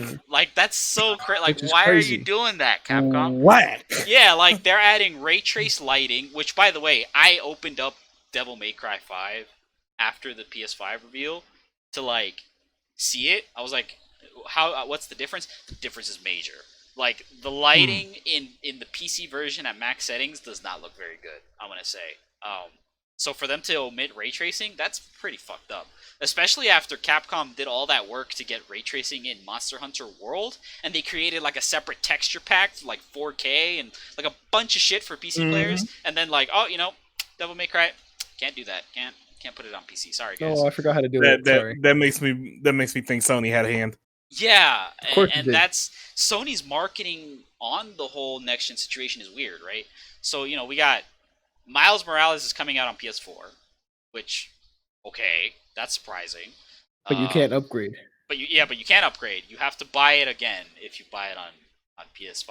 that's so crazy. Like, why crazy. Are you doing that, Capcom? Whack. Yeah, like they're adding ray trace lighting, which, by the way, I opened up Devil May Cry 5 after the PS5 reveal to like see it. I was like, what's the difference? The difference is major. Like, the lighting in the PC version at max settings does not look very good, I'm gonna say. So for them to omit ray tracing, that's pretty fucked up. Especially after Capcom did all that work to get ray tracing in Monster Hunter World, and they created like a separate texture pack, like 4K and like a bunch of shit for PC players, and then like, Devil May Cry, can't do that. Can't put it on PC. Sorry, guys. Oh, I forgot how to do it. That makes me think Sony had a hand. Yeah, and that's Sony's marketing on the whole next gen situation is weird, right? So we got Miles Morales is coming out on PS4, which, okay, that's surprising. But you can't upgrade. But you can't upgrade. You have to buy it again if you buy it on PS5.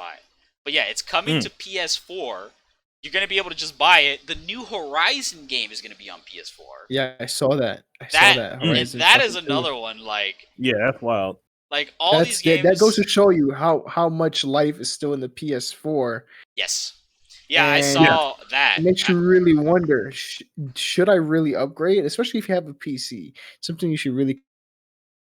But yeah, it's coming to PS4. You're going to be able to just buy it. The new Horizon game is going to be on PS4. Yeah, I saw that. Horizon, that is another one. Like, yeah, that's wild. Like, these games. That goes to show you how much life is still in the PS4. Yes. Yeah, I saw that. It makes you really wonder, should I really upgrade? Especially if you have a PC. Something you should really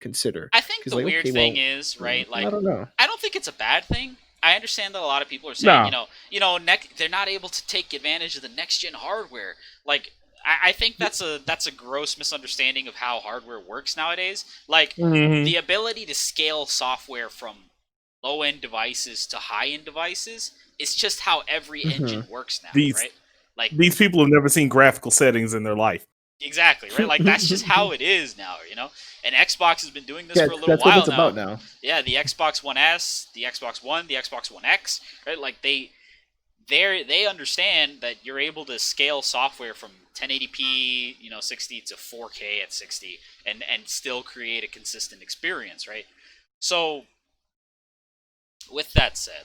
consider. I think the weird thing is, right, like, I don't know. I don't think it's a bad thing. I understand that a lot of people are saying, they're not able to take advantage of the next-gen hardware. Like, I think that's a gross misunderstanding of how hardware works nowadays. Like, the ability to scale software from low-end devices to high-end devices is just how every engine works now, right? Like, these people have never seen graphical settings in their life. Exactly, right? Like, that's just how it is now, And Xbox has been doing this for a little that's while what it's now. About now. Yeah, the Xbox One S, the Xbox One, the Xbox One X, right? Like, they understand that you're able to scale software from 1080p, 60 to 4K at 60 and still create a consistent experience, right? So, with that said,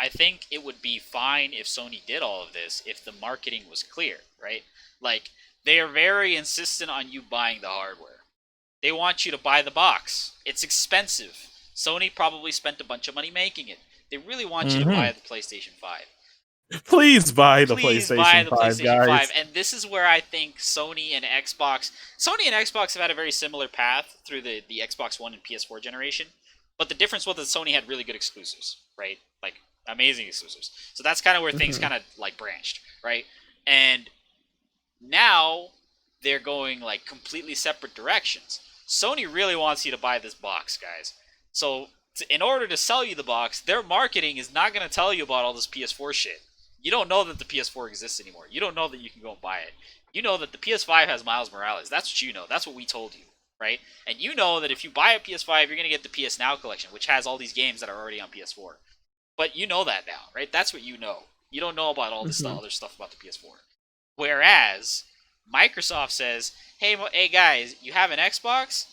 I think it would be fine if Sony did all of this if the marketing was clear, right? Like, they are very insistent on you buying the hardware. They want you to buy the box. It's expensive. Sony probably spent a bunch of money making it. They really want you to buy the PlayStation 5. Please buy the PlayStation 5, guys. And this is where I think Sony and Xbox have had a very similar path through the Xbox One and PS4 generation. But the difference was that Sony had really good exclusives, right? Like, amazing exclusives. So that's kind of where things kind of like branched, right? And now they're going like completely separate directions. Sony really wants you to buy this box, guys. So in order to sell you the box, their marketing is not going to tell you about all this PS4 shit. You don't know that the PS4 exists anymore. You don't know that you can go and buy it. You know that the PS5 has Miles Morales. That's what you know. That's what we told you. right? And you know that if you buy a PS5, you're going to get the PS Now collection, which has all these games that are already on PS4. But you know that now, right? That's what you know. You don't know about all this other stuff about the PS4. Whereas Microsoft says, hey guys, you have an Xbox,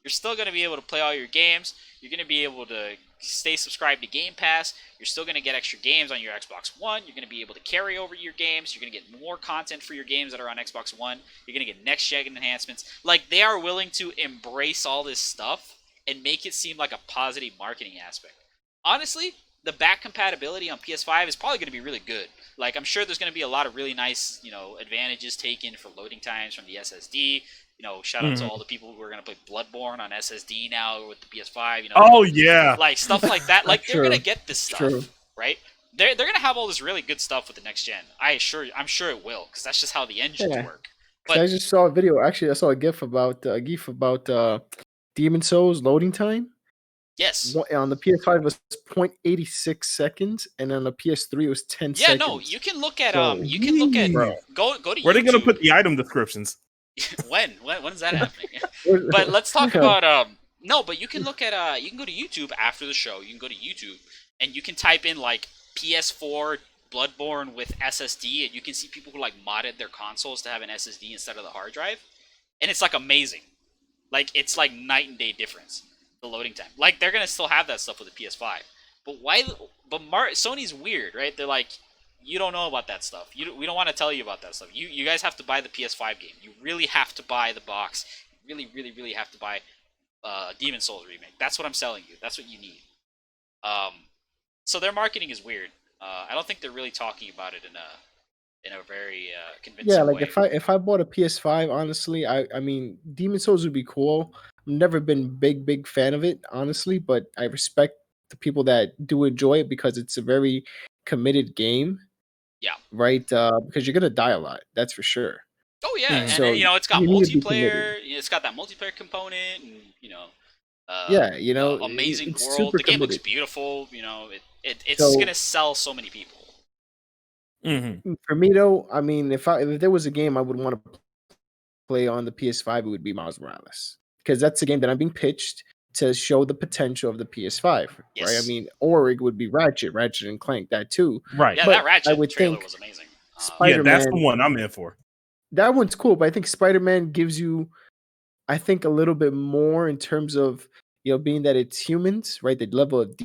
you're still going to be able to play all your games. You're going to be able to stay subscribed to Game Pass. You're still going to get extra games on your Xbox One. You're going to be able to carry over your games. You're going to get more content for your games that are on Xbox One. You're going to get next-gen enhancements. Like, they are willing to embrace all this stuff and make it seem like a positive marketing aspect. Honestly, the back compatibility on PS5 is probably going to be really good. Like, I'm sure there's going to be a lot of really nice, advantages taken for loading times from the SSD. Shout out to all the people who are going to play Bloodborne on SSD now with the PS5. Oh, yeah. Like, stuff like that. Like, they're going to get this stuff, True. right? They're going to have all this really good stuff with the next gen. I'm sure it will, because that's just how the engines work. But I just saw a video. Actually, I saw a GIF about Demon Souls loading time. yes. On the PS5 it was 0.86 seconds, and on the PS3 it was 10 seconds. Yeah, no, you can look at So- go to Where YouTube. are they going to put the item descriptions? when is that happening? But let's talk about no, but you can look at you can go to YouTube after the show. You can go to YouTube and you can type in like PS4 Bloodborne with SSD, and you can see people who like modded their consoles to have an SSD instead of the hard drive, and it's like amazing. Like, it's like night and day difference, the loading time. Like, they're gonna still have that stuff with the PS5, but why? But Sony's weird, right? They're like, you don't know about that stuff. We don't want to tell you about that stuff. You guys have to buy the PS5 game. You really have to buy the box. You really, really, really have to buy Demon Souls remake. That's what I'm selling you. That's what you need. So their marketing is weird. I don't think they're really talking about it in a very convincing way. If I bought a PS5, honestly, I mean, Demon Souls would be cool. I've never been big fan of it, honestly, but I respect the people that do enjoy it because it's a very committed game. Yeah. Right? Because you're gonna die a lot, that's for sure. Oh yeah, and So it's got you need to be multiplayer. It's got that multiplayer component, and amazing it's world. super The game looks committed. beautiful. It's So- gonna sell so many people. Mm-hmm. For me though, I mean, if there was a game I would want to play on the PS5, it would be Miles Morales, because that's a game that I'm being pitched to show the potential of the PS5, right? Yes. I mean, or it would be Ratchet and Clank, that too. Right. Yeah, But that Ratchet I would trailer think was amazing. Yeah, Spider-Man, that's the one I'm in for. that one's cool, but I think Spider-Man gives you, I think, a little bit more in terms of, being that it's humans, right? The level of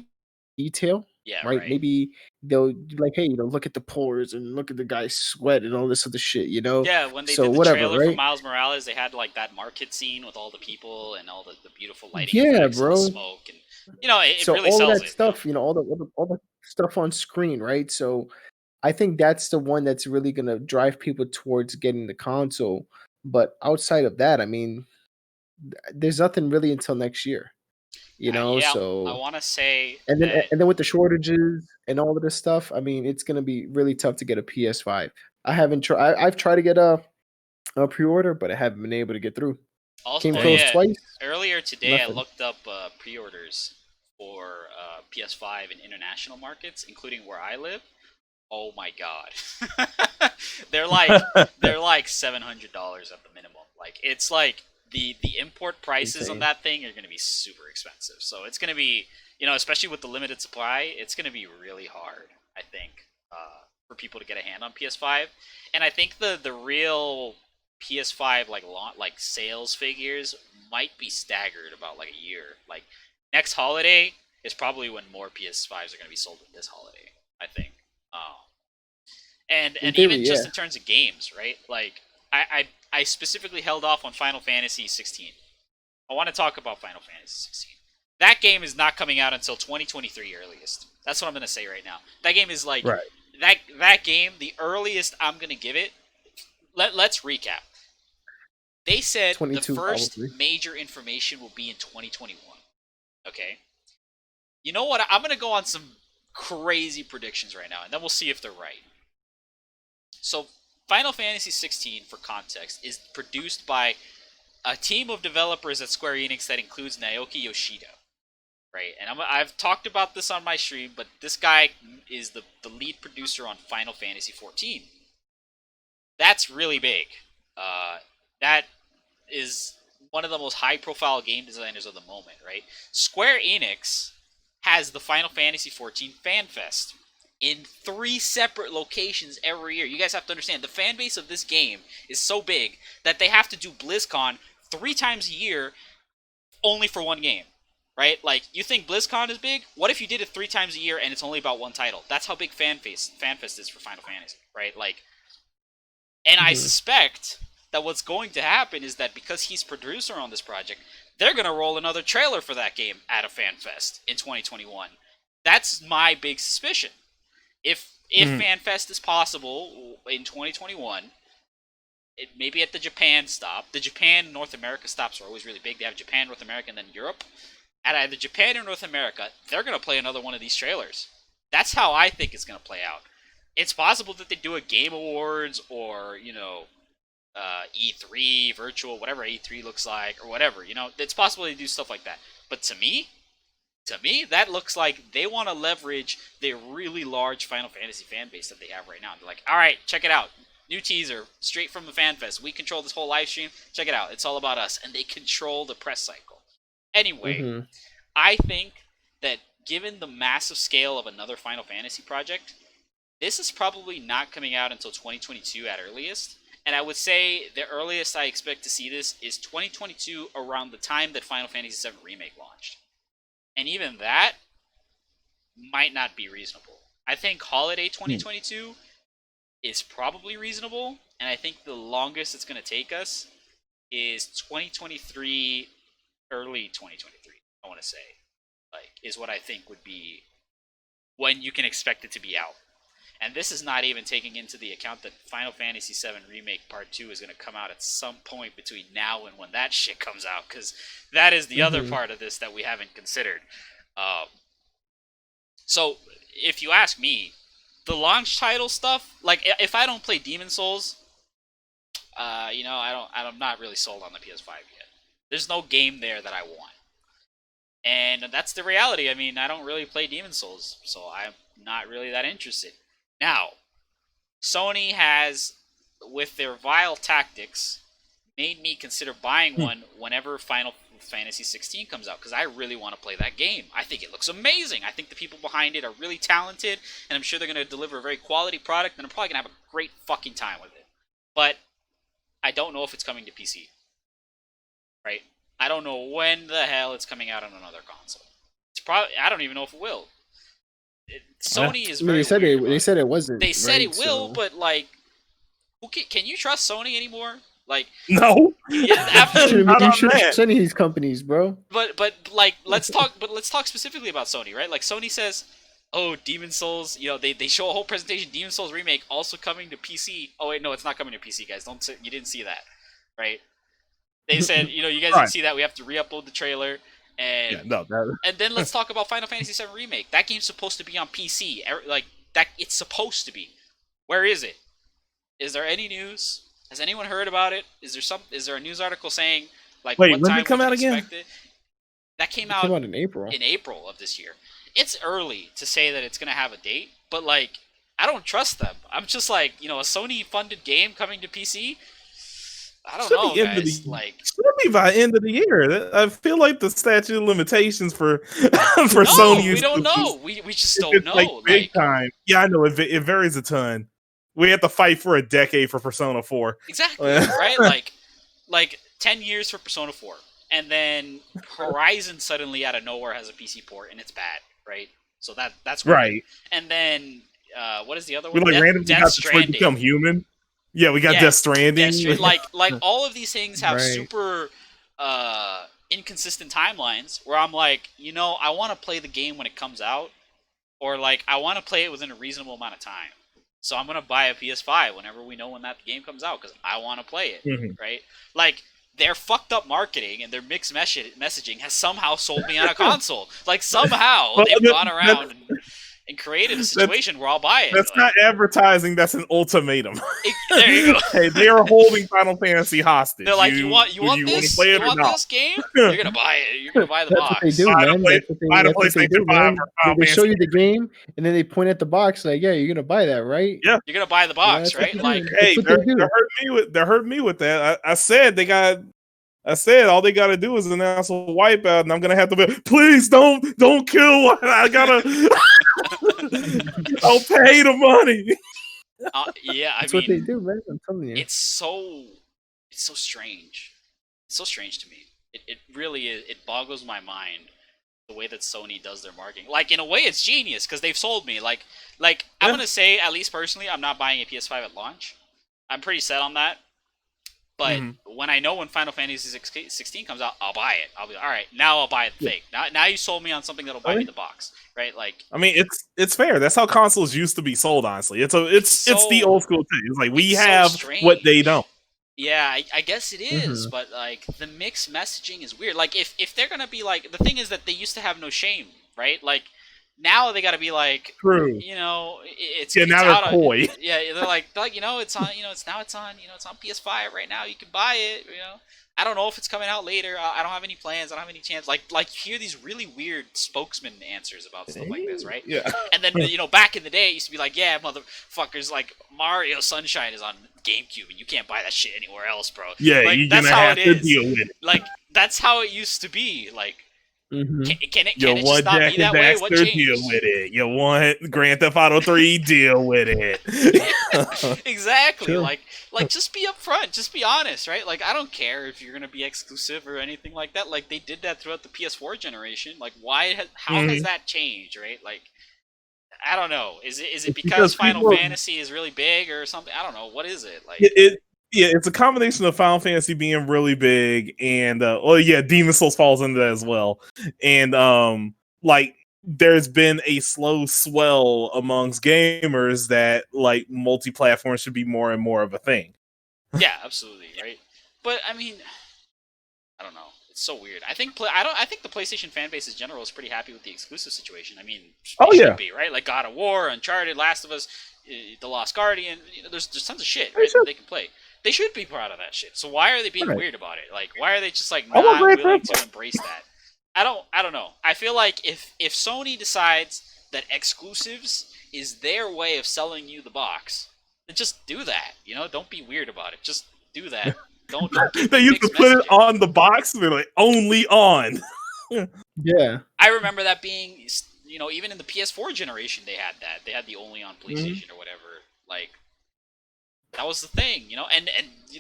detail, Yeah, right? right. Maybe they'll be like, hey, look at the pores and look at the guy's sweat and all this other shit, Yeah, when they So did the whatever, trailer for right? Miles Morales, they had like that market scene with all the people and all the beautiful lighting Yeah, effects and bro. the smoke, and it So really all sells of that it. stuff, all the stuff on screen, right? So I think that's the one that's really gonna drive people towards getting the console. But outside of that, I mean, there's nothing really until next year, Yeah, So I want to say and then that with the shortages and all of this stuff, I mean, it's gonna be really tough to get a PS5. I've tried to get a pre-order, but I haven't been able to get through. also, Came close twice. earlier today I Nothing. looked up pre-orders for PS5 in international markets, including where I live. Oh my god, they're like $700 at the minimum. Like, it's like the import prices Insane. on that thing are going to be super expensive. So it's going to be, especially with the limited supply, it's going to be really hard, I think, for people to get a hand on PS5. And I think the real PS5 like sales figures might be staggered about like a year. Like, next holiday is probably when more PS5s are going to be sold than this holiday, I think. And In theory, even just yeah. in terms of games, right? Like, I specifically held off on Final Fantasy 16. I want to talk about Final Fantasy 16. That game is not coming out until 2023 earliest. That's what I'm going to say right now. That game is like Right. that game, the earliest I'm going to give it. Let's recap. They said the 22 first probably. major information will be in 2021. Okay? You know what? I'm going to go on some crazy predictions right now, and then we'll see if they're right. So, Final Fantasy 16, for context, is produced by a team of developers at Square Enix that includes Naoki Yoshida, right? And I've talked about this on my stream, but this guy is the lead producer on Final Fantasy 14. That's really big. That is one of the most high-profile game designers of the moment, right? Square Enix has the Final Fantasy XIV Fan Fest in 3 separate locations every year. You guys have to understand, the fan base of this game is so big that they have to do BlizzCon 3 times a year only for one game, right? Like, you think BlizzCon is big? What if you did it 3 times a year and it's only about one title? That's how big Fan Fest is for Final Fantasy, right? Like, and I suspect that what's going to happen is that because he's producer on this project, they're going to roll another trailer for that game at a Fan Fest in 2021. That's my big suspicion. If Fan Fest is possible in 2021, maybe at the Japan stop. The Japan North America stops are always really big. They have Japan, North America, and then Europe. At either Japan or North America, they're going to play another one of these trailers. That's how I think it's going to play out. It's possible that they do a Game Awards or, E3, virtual, whatever E3 looks like, or whatever. It's possible they do stuff like that. But to me, that looks like they want to leverage their really large Final Fantasy fan base that they have right now. They're like, all right, check it out. New teaser, straight from the Fan Fest. We control this whole live stream. Check it out. It's all about us. And they control the press cycle. Anyway, I think that given the massive scale of another Final Fantasy project, this is probably not coming out until 2022 at earliest. And I would say the earliest I expect to see this is 2022, around the time that Final Fantasy VII Remake launched. And even that might not be reasonable. I think holiday 2022 is probably reasonable, and I think the longest it's going to take us is 2023, early 2023, I want to say, is what I think would be when you can expect it to be out. And this is not even taking into the account that Final Fantasy VII Remake Part 2 is going to come out at some point between now and when that shit comes out, because that is the other part of this that we haven't considered. So, if you ask me, the launch title stuff, like, if I don't play Demon Souls, I'm not really sold on the PS5 yet. There's no game there that I want. And that's the reality. I mean, I don't really play Demon Souls, so I'm not really that interested. Now, Sony has, with their vile tactics, made me consider buying one whenever Final Fantasy 16 comes out, because I really want to play that game. I think it looks amazing. I think the people behind it are really talented, and I'm sure they're going to deliver a very quality product, and I'm probably going to have a great fucking time with it. But I don't know if it's coming to PC. Right? I don't know when the hell it's coming out on another console. I don't even know if it will. Sony is very weird. They said it wasn't. They said it will, but like, can you trust Sony anymore? Like, no. You should trust any of these companies, bro. But like, let's talk specifically about Sony, right? Like, Sony says, "Oh, Demon Souls." They show a whole presentation. Demon Souls Remake also coming to PC. Oh wait, no, it's not coming to PC, guys. You didn't see that, right? They said, you guys didn't see that. We have to re-upload the trailer. And and then let's talk about Final Fantasy VII Remake. That game's supposed to be on PC. Like, that, it's supposed to be. Where is it? Is there any news? Has anyone heard about it? Is there a news article saying, like, wait, what when time did it come out again? It? That came out in April. In April of this year. It's early to say that it's gonna have a date, but like, I don't trust them. I'm just like, a Sony-funded game coming to PC. I don't know, guys. Should be by end of the year. I feel like the statute of limitations for Sony. We don't know. We just don't know. Like big time. Yeah, I know it varies a ton. We have to fight for a decade for Persona 4. Exactly. Right? Like 10 years for Persona 4, and then Horizon suddenly out of nowhere has a PC port, and it's bad. Right? So that's weird. Right. And then what is the other one? We randomly got Detroit Become Human. Yeah, we got Death Stranding. Like all of these things have super inconsistent timelines where I'm like, I want to play the game when it comes out, or like I want to play it within a reasonable amount of time. So I'm gonna buy a PS5 whenever we know when that game comes out because I want to play it, right? Like, their fucked up marketing and their mixed messaging has somehow sold me on a console. Like, somehow they've gone around and created a situation where I'll buy it. That's not advertising. That's an ultimatum. There you go. Hey, they are holding Final Fantasy hostage. They're like, you want this? You want this game? You're gonna buy it. You're gonna buy the box. That's what they do, man. They show you the game, and then they point at the box like, "Yeah, you're gonna buy that, right?" Yeah, you're gonna buy the box, right? Like, hey, they're hurting me with that. I said they got I said all they gotta do is announce a wipeout, and I'm gonna have to be, please don't kill one. I gotta I'll pay the money. Yeah, That's what they do, man. I'm telling you. It's so strange. It's so strange to me. It really is. It boggles my mind the way that Sony does their marketing. Like, in a way, it's genius because they've sold me. Like I'm gonna say, at least personally, I'm not buying a PS5 at launch. I'm pretty set on that. But when I know when Final Fantasy 16 comes out, I'll buy it. I'll be all right. Now I'll buy the thing. Now you sold me on something that'll buy me the box, right? Like, I mean, it's fair. That's how consoles used to be sold. Honestly, it's the old school thing. It's like we have what they don't. Yeah, I guess it is, but like the mixed messaging is weird. Like if they're gonna be like, the thing is that they used to have no shame, right? Like now they gotta be like, true. You know, it's now out they're coy. they're like you know, it's on PS5 right now. You can buy it. You know, I don't know if it's coming out later. I don't have any plans. I don't have any chance. Like you hear these really weird spokesman answers about stuff like this, right? Yeah. And then back in the day, it used to be like, yeah, motherfuckers, like Mario Sunshine is on GameCube and you can't buy that shit anywhere else, bro. Yeah, like, you're that's gonna how have it to is. deal with it. Like that's how it used to be. Like, can it You just want not Jack be that and way? What Daxter, changed? deal with it. You want Grand Theft Auto 3, deal with it. Exactly. Sure. Like just be upfront. Just be honest, right? Like, I don't care if you're gonna be exclusive or anything like that. Like they did that throughout the PS4 generation. Like how has that changed, right? Like, I don't know. Is it because Final Fantasy is really big or something? I don't know. What is it? Like it's a combination of Final Fantasy being really big and Demon Souls falls into that as well. And like there's been a slow swell amongst gamers that like multi-platform should be more and more of a thing. Yeah, absolutely, right? But I mean, I don't know. It's so weird. I think the PlayStation fan base in general is pretty happy with the exclusive situation. I mean, should be, right? Like God of War, Uncharted, Last of Us, The Lost Guardian. You know, there's tons of shit, right, that they can play. They should be proud of that shit. So why are they being weird about it? Like, why are they just like not willing to embrace that? I don't know. I feel like if Sony decides that exclusives is their way of selling you the box, then just do that. You know, don't be weird about it. Just do that. Don't they used to put it on the box. They're like, only on. Yeah. I remember that being, you know, even in the PS4 generation, they had that. They had the only on PlayStation or whatever. Like, that was the thing, you know? And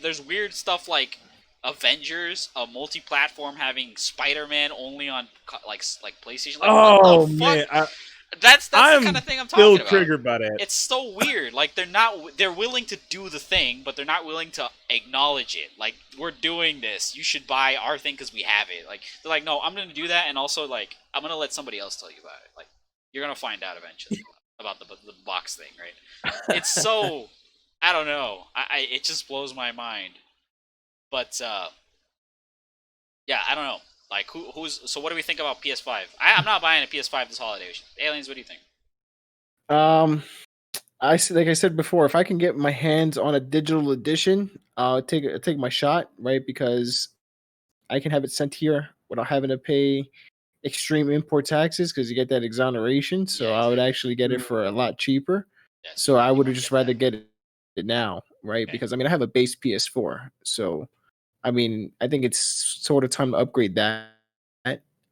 there's weird stuff like Avengers, a multi-platform having Spider-Man only on, like PlayStation. Like, what the fuck? Man. That's the kind of thing I'm talking about. Still triggered by that. It's so weird. Like they're willing to do the thing, but they're not willing to acknowledge it. Like, we're doing this. You should buy our thing because we have it. Like, they're like, no, I'm gonna do that, and also like I'm gonna let somebody else tell you about it. Like, you're gonna find out eventually about the box thing, right? It's so, I don't know. It just blows my mind. But yeah, I don't know. Like, so what do we think about PS5? I'm not buying a PS5 this holiday. Aliens, what do you think? Like I said before, if I can get my hands on a digital edition, I'll take my shot, right? Because I can have it sent here without having to pay extreme import taxes because you get that exoneration. So I would actually get it for a lot cheaper. So I would just rather get it now, right? Okay. Because I mean, I have a base PS4, so I mean, I think it's sort of time to upgrade that.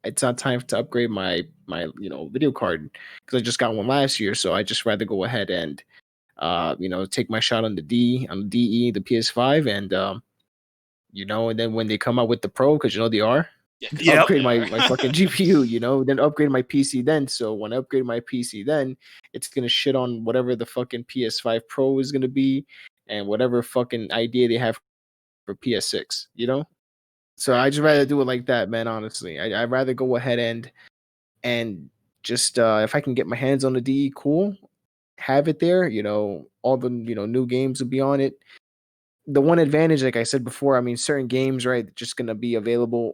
It's not time to upgrade my video card because I just got one last year. So I just rather go ahead and take my shot on the DE, the PS5, and and then when they come out with the Pro, because they are, upgrade my fucking GPU, then upgrade my PC then. So when I upgrade my PC then, it's gonna shit on whatever the fucking PS5 Pro is gonna be and whatever fucking idea they have for PS6, So I just rather do it like that, man. Honestly, I'd rather go ahead and just if I can get my hands on the DE, cool, have it there. All the new games will be on it. The one advantage, like I said before, I mean, certain games, right, just gonna be available,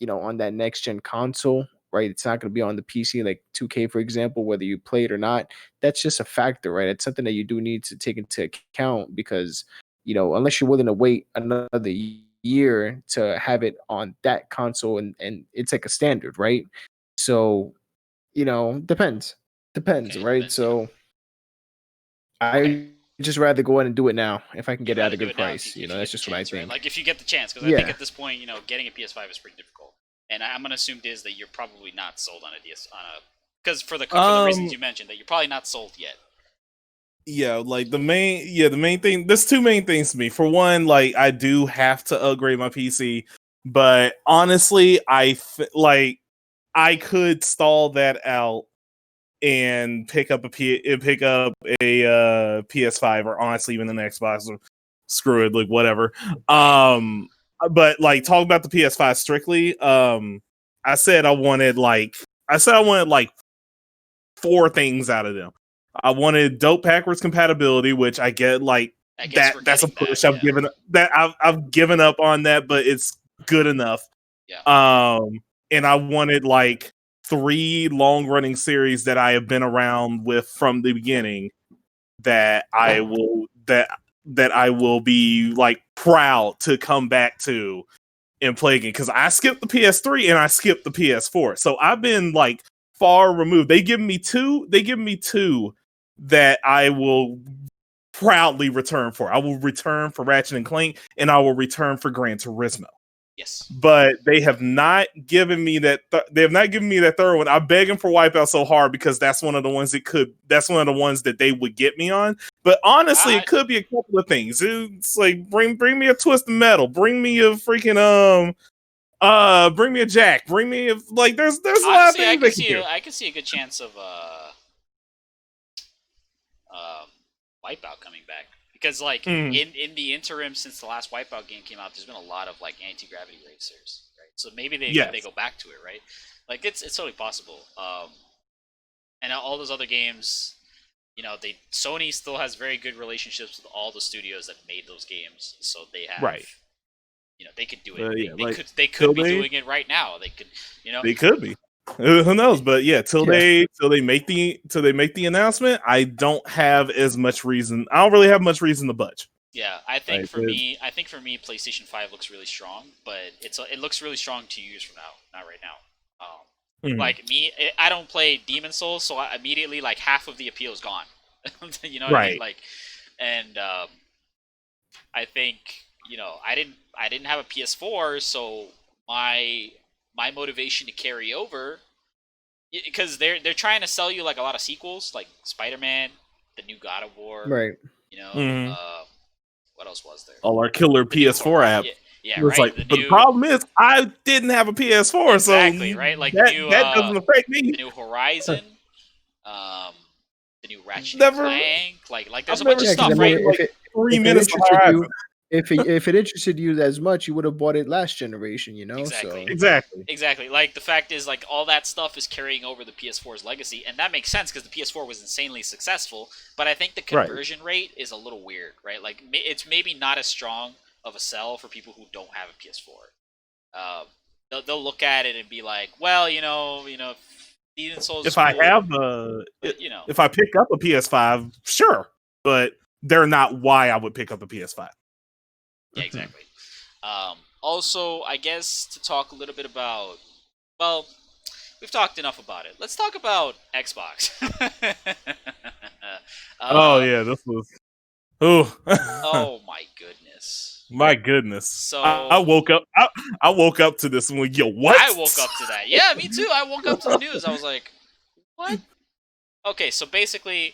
on that next gen console, right? It's not gonna be on the PC, like 2K, for example, whether you play it or not. That's just a factor, right? It's something that you do need to take into account because, unless you're willing to wait another year to have it on that console and it's like a standard, right? So depends, right? So I just rather go ahead and do it now if I can get it at a good price. If That's just what I think. Right? Like if you get the chance, because I think at this point, getting a PS5 is pretty difficult. And I'm gonna assume Diz that you're probably not sold on because for the reasons you mentioned that you're probably not sold yet. Yeah, like the main thing. There's two main things to me. For one, like I do have to upgrade my PC, but honestly, I could stall that out and pick up a PS5 or honestly even an Xbox or screw it, like whatever. But like talking about the PS5 strictly, I said I wanted like 4 things out of them. I wanted dope backwards compatibility, which I get like that's a push. I've given up on that, but it's good enough. Yeah. And I wanted like 3 long running series that I have been around with from the beginning that I will be like proud to come back to and play again, because I skipped the PS3 and I skipped the PS4, so I've been like far removed. They give me two that I will proudly return for. I will return for Ratchet and Clank, and I will return for Gran Turismo. Yes, but they have not given me that. They have not given me that third one. I'm begging for Wipeout so hard because that's one of the ones That's one of the ones that they would get me on. But honestly, it could be a couple of things. It's like bring me a Twisted Metal. Bring me a freaking bring me a Jack. Bring me a, like there's a lot of things I can see a good chance of Wipeout coming back. Because, like, in the interim since the last Wipeout game came out, there's been a lot of, like, anti-gravity racers, right? So maybe they go back to it, right? Like, it's totally possible. And all those other games, Sony still has very good relationships with all the studios that made those games, so they have, they could do it. They could be doing it right now. They could, They could be. Who knows? But yeah, till they make the announcement, I don't have as much reason. I don't really have much reason to budge. Yeah, I think for me, PlayStation 5 looks really strong, but it looks really strong 2 years from now, not right now. Like me, I don't play Demon Souls, so immediately like half of the appeal is gone. You know what I mean? Like, and I think I didn't have a PS4, so my motivation to carry over, because they're trying to sell you like a lot of sequels, like Spider-Man, the new God of War, right? What else was there? All our killer PS4 app. Yeah, right. Like, but the problem is, I didn't have a PS4, exactly, right? Like that doesn't affect me. The new Horizon, the new Ratchet and Clank, like there's a bunch of stuff, right? If it interested you as much, you would have bought it last generation, Exactly. So. Exactly. Like the fact is, like all that stuff is carrying over the PS4's legacy, and that makes sense because the PS4 was insanely successful. But I think the conversion rate is a little weird, right? Like it's maybe not as strong of a sell for people who don't have a PS4. They'll look at it and be like, well, Demon Souls. If I have if I pick up a PS5, sure, but they're not why I would pick up a PS5. Yeah, exactly. Also, I guess to talk a little bit about, well, we've talked enough about it. Let's talk about Xbox. This was. Oh my goodness. My goodness. So I woke up. I woke up to this and went, yo, what? I woke up to that. Yeah, me too. I woke up to the news. I was like, what? Okay, so basically,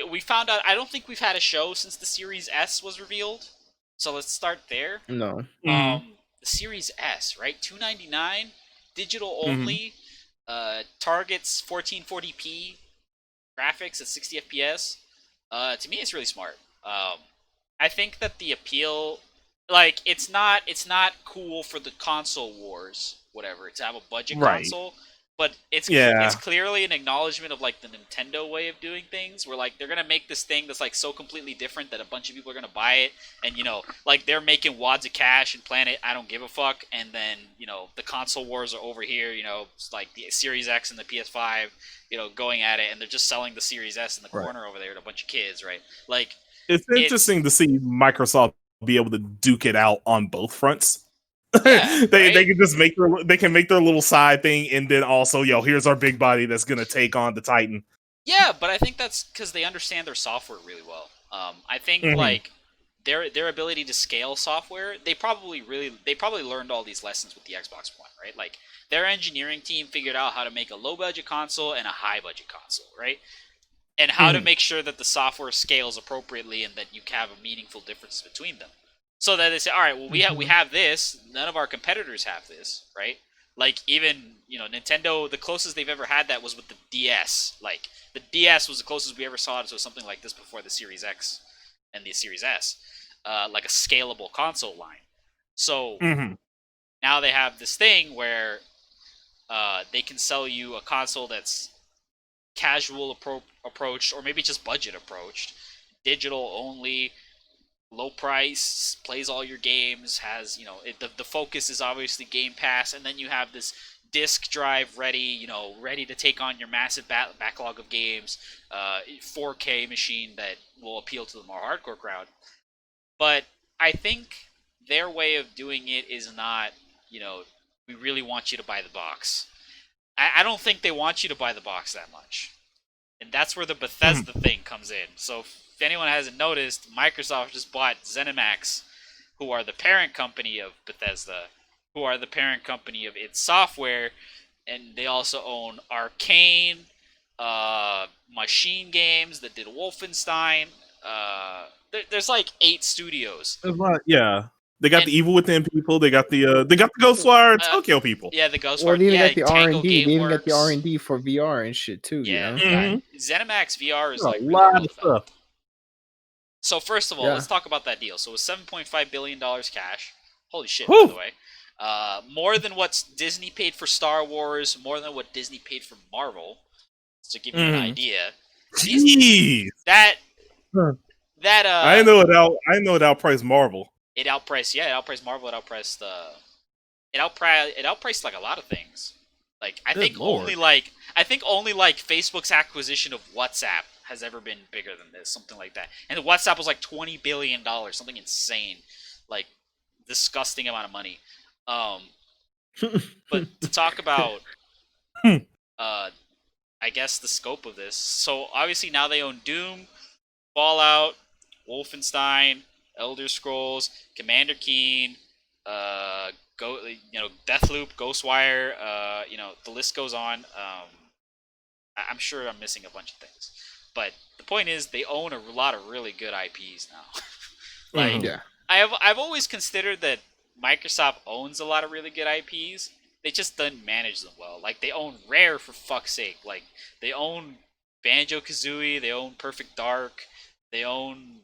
we found out. I don't think we've had a show since the Series S was revealed. So let's start there. No. The Series S, right? $299, digital only, targets 1440p graphics at 60 FPS. To me, it's really smart. I think that the appeal, like, it's not cool for the console wars, whatever, to have a budget console. But it's clearly an acknowledgement of like the Nintendo way of doing things, where like they're gonna make this thing that's like so completely different that a bunch of people are gonna buy it, and like they're making wads of cash and playing it. I don't give a fuck. And then the console wars are over here. It's like the Series X and the PS5, going at it, and they're just selling the Series S in the corner over there to a bunch of kids, right? Like it's interesting to see Microsoft be able to duke it out on both fronts. Yeah, they can just make their little side thing, and then also, here's our big body that's gonna take on the Titan. Yeah, but I think that's because they understand their software really well, I think like their ability to scale software, they probably learned all these lessons with the Xbox One, right? Like their engineering team figured out how to make a low budget console and a high budget console, right? And how to make sure that the software scales appropriately and that you have a meaningful difference between them. So that they say, all right, well, we have this. None of our competitors have this, right? Like even Nintendo, the closest they've ever had that was with the DS. Like the DS was the closest we ever saw to something like this before the Series X and the Series S, like a scalable console line. So now they have this thing where they can sell you a console that's casual approached, or maybe just budget approached, digital only, low price, plays all your games, has the focus is obviously Game Pass, and then you have this disk drive ready, ready to take on your massive backlog of games, 4K machine that will appeal to the more hardcore crowd. But I think their way of doing it is not, we really want you to buy the box. I don't think they want you to buy the box that much. And that's where the Bethesda thing comes in. So if anyone hasn't noticed, Microsoft just bought ZeniMax, who are the parent company of Bethesda, who are the parent company of id Software, and they also own Arcane, Machine Games that did Wolfenstein. There's like 8 studios. Yeah. They got the Evil Within people. They got the Ghostwire Tokyo people. Yeah, the Ghostwire. Well, they even got the Tango R&D. They even got the Gameworks. R&D for VR and shit too. Yeah, ZeniMax VR is a like really lot well of stuff. developed. So first of all, let's talk about that deal. So it was $7.5 billion cash. Holy shit, by the way. More than what Disney paid for Star Wars, more than what Disney paid for Marvel. To give you an idea. Jeez. I know it outpriced Marvel. It outpriced Marvel. It outpriced like a lot of things. Like I think only like Facebook's acquisition of WhatsApp has ever been bigger than this, something like that. And WhatsApp was like $20 billion, something insane, like disgusting amount of money. But to talk about, I guess the scope of this. So obviously now they own Doom, Fallout, Wolfenstein, Elder Scrolls, Commander Keen, Deathloop, Ghostwire, the list goes on. I'm sure I'm missing a bunch of things, but the point is they own a lot of really good IPs now. I've always considered that Microsoft owns a lot of really good IPs. They just don't manage them well. Like they own Rare, for fuck's sake. Like they own Banjo-Kazooie, they own Perfect Dark, they own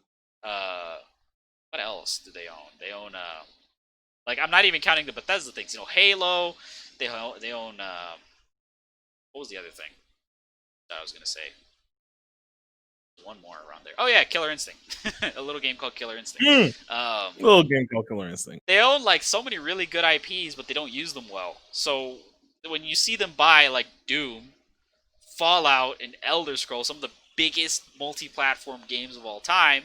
what else do they own? They own like I'm not even counting the Bethesda things. Halo. They own what was the other thing that I was gonna say? One more around there. Oh yeah, Killer Instinct. A little game called Killer Instinct. Little game called Killer Instinct. They own like so many really good IPs, but they don't use them well. So when you see them buy like Doom, Fallout, and Elder Scrolls, some of the biggest multi-platform games of all time,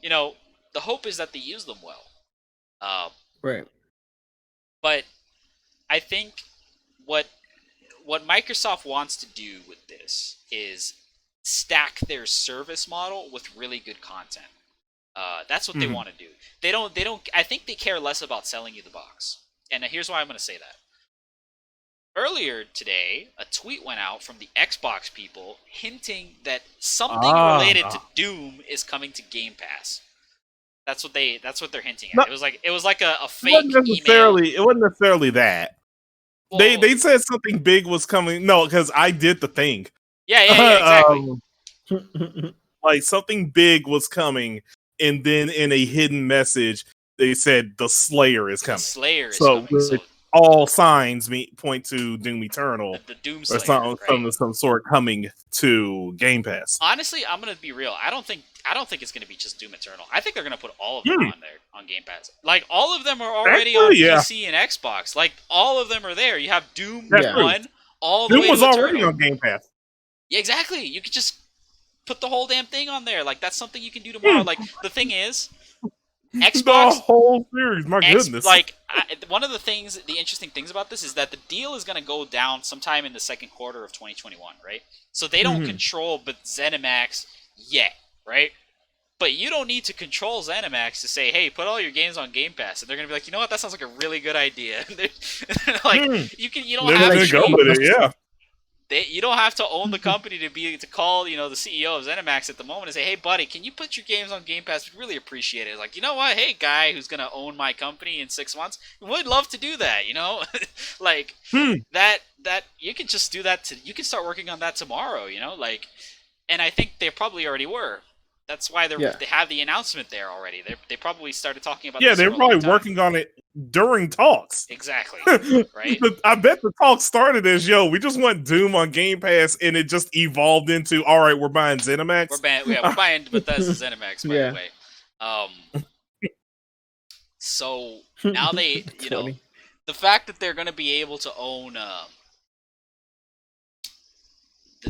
the hope is that they use them well. Right. But I think what Microsoft wants to do with this is stack their service model with really good content. That's what they want to do. They don't. I think they care less about selling you the box. And here's why I'm going to say that. Earlier today, a tweet went out from the Xbox people hinting that something related to Doom is coming to Game Pass. That's what they're hinting at. It was like a fake email. It wasn't necessarily that. Well, they said something big was coming. No, because I did the thing. Yeah, exactly. Like something big was coming, and then in a hidden message, they said the Slayer is coming. The Slayer is coming. So all signs point to Doom Eternal, the Doom Slayer, or some sort coming to Game Pass. Honestly, I'm gonna be real. I don't think it's gonna be just Doom Eternal. I think they're gonna put all of them on there on Game Pass. Like all of them are already on PC and Xbox. Like all of them are there. You have Doom 1, all the Doom way was to already Eternal. on Game Pass. Yeah, exactly. You could just put the whole damn thing on there. Like that's something you can do tomorrow. Like the thing is, Xbox, the whole series. My goodness. Like one of the interesting things about this is that the deal is going to go down sometime in the second quarter of 2021, right? So they don't control ZeniMax yet, right? But you don't need to control ZeniMax to say, "Hey, put all your games on Game Pass," and they're gonna be like, "You know what? That sounds like a really good idea." Like you don't They're have gonna to go with it, yeah. you don't have to own the company to call the CEO of ZeniMax at the moment and say, "Hey, buddy, can you put your games on Game Pass? We'd really appreciate it." Like, you know what? Hey, guy who's gonna own my company in 6 months, would love to do that. Like that you can just do that. You can start working on that tomorrow. Like, and I think they probably already were. That's why they have the announcement there already. They probably started talking about. Yeah, this they're for a long probably time. working on it during talks. Exactly. Right. I bet the talk started as, we just want Doom on Game Pass, and it just evolved into, all right, we're buying ZeniMax. We're buying Bethesda ZeniMax, by Yeah. the way. So now they, Funny. the fact that they're going to be able to own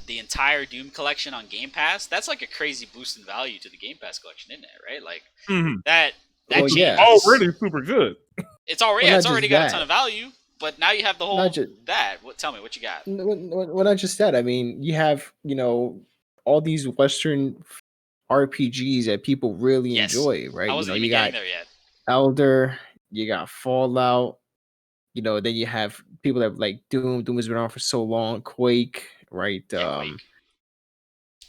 the entire Doom collection on Game Pass, that's like a crazy boost in value to the Game Pass collection, isn't it? Right? Like that Well, changes. yeah. Already super good. It's already Well, it's not already just got a that. ton of value, but now you have the whole Not ju- that. Tell me what you got. Well, not just that. I mean, you have all these Western RPGs that people really Yes. enjoy, right? I wasn't You even got getting there yet. Elder, you got Fallout. Then you have people that like Doom. Doom has been around for so long. Quake, right? Yeah,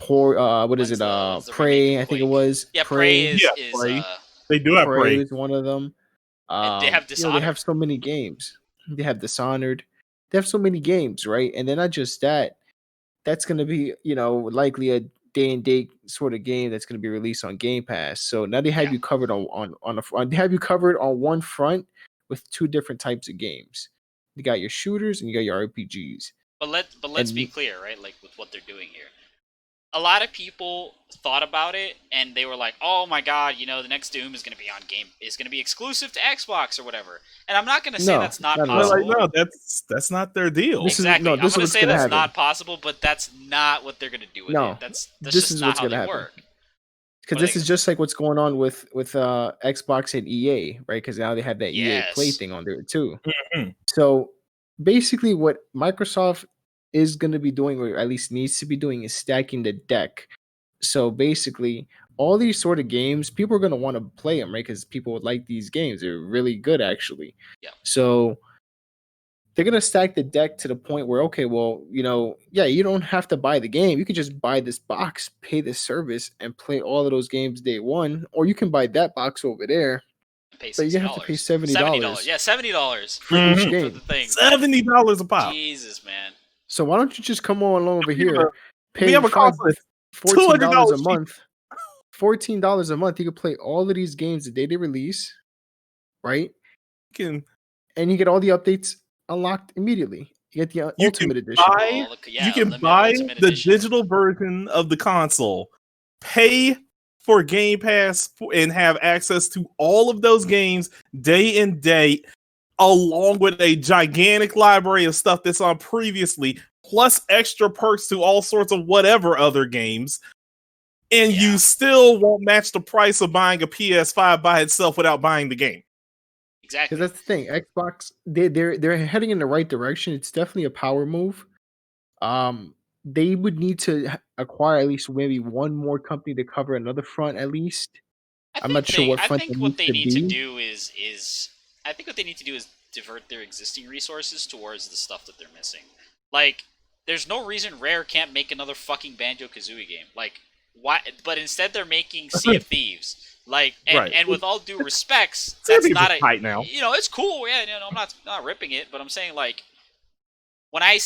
Quake. What is When's it? when's the remake Prey, of I think it Quake? was. Yeah, Prey is Prey. They do have Prey Prey. is one of them. and they have They Dishonored. have so many games. They have Dishonored. They have so many games, right? And then not just that. That's going to be, likely a day and date sort of game that's going to be released on Game Pass. So now they have you covered they have you covered on one front with two different types of games. You got your shooters and you got your RPGs. But let's be clear, right? Like with what they're doing here. A lot of people thought about it and they were like, "Oh my god, the next Doom is going to be exclusive to Xbox or whatever." And I'm not going to say that's not possible. No, that's not their deal. Exactly. I'm going to say that's not possible, but that's not what they're going to do with it. That's this just is not what's how going to they happen. work. Because this is just like what's going on with Xbox and EA, right? Because now they have that EA Play thing on there too. Mm-hmm. So basically, what Microsoft is going to be doing, or at least needs to be doing, is stacking the deck. So basically, all these sort of games, people are going to want to play them, right? Because people would like these games. They're really good, actually. Yeah. So they're going to stack the deck to the point where, okay, well, you don't have to buy the game. You can just buy this box, pay this service, and play all of those games day one. Or you can buy that box over there. But you have to pay $70. Yeah, $70 for each game. For the thing. $70 a pop. Jesus, man. So why don't you just come on over here, pay we have a cost of $14 a month. $14 a month. You can play all of these games the day they release, right? And you get all the updates unlocked immediately. You get the Ultimate Edition. You can buy the digital version of the console, pay for Game Pass, and have access to all of those games day and date, along with a gigantic library of stuff that's on previously, plus extra perks to all sorts of whatever other games. And you still won't match the price of buying a PS5 by itself without buying the game. Exactly. Because that's the thing. Xbox, they're heading in the right direction. It's definitely a power move. They would need to acquire at least maybe one more company to cover another front at least. I'm not sure what front. I think what they need to do is I think what they need to do is divert their existing resources towards the stuff that they're missing. Like, there's no reason Rare can't make another fucking Banjo-Kazooie game. Like, why? But instead they're making Sea of Thieves. Like, and with all due respects, that's not a tight now. It's cool. Yeah, I'm not ripping it, but I'm saying, like, when I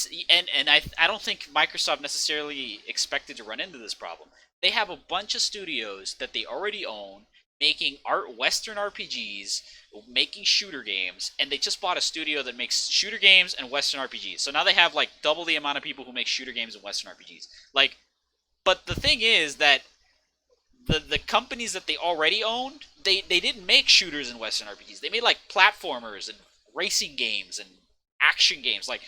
don't think Microsoft necessarily expected to run into this problem. They have a bunch of studios that they already own making Western RPGs, making shooter games, and they just bought a studio that makes shooter games and Western RPGs. So now they have like double the amount of people who make shooter games and Western RPGs. Like, but the thing is that the companies that they already owned, they didn't make shooters and Western RPGs. They made like platformers and racing games and action games like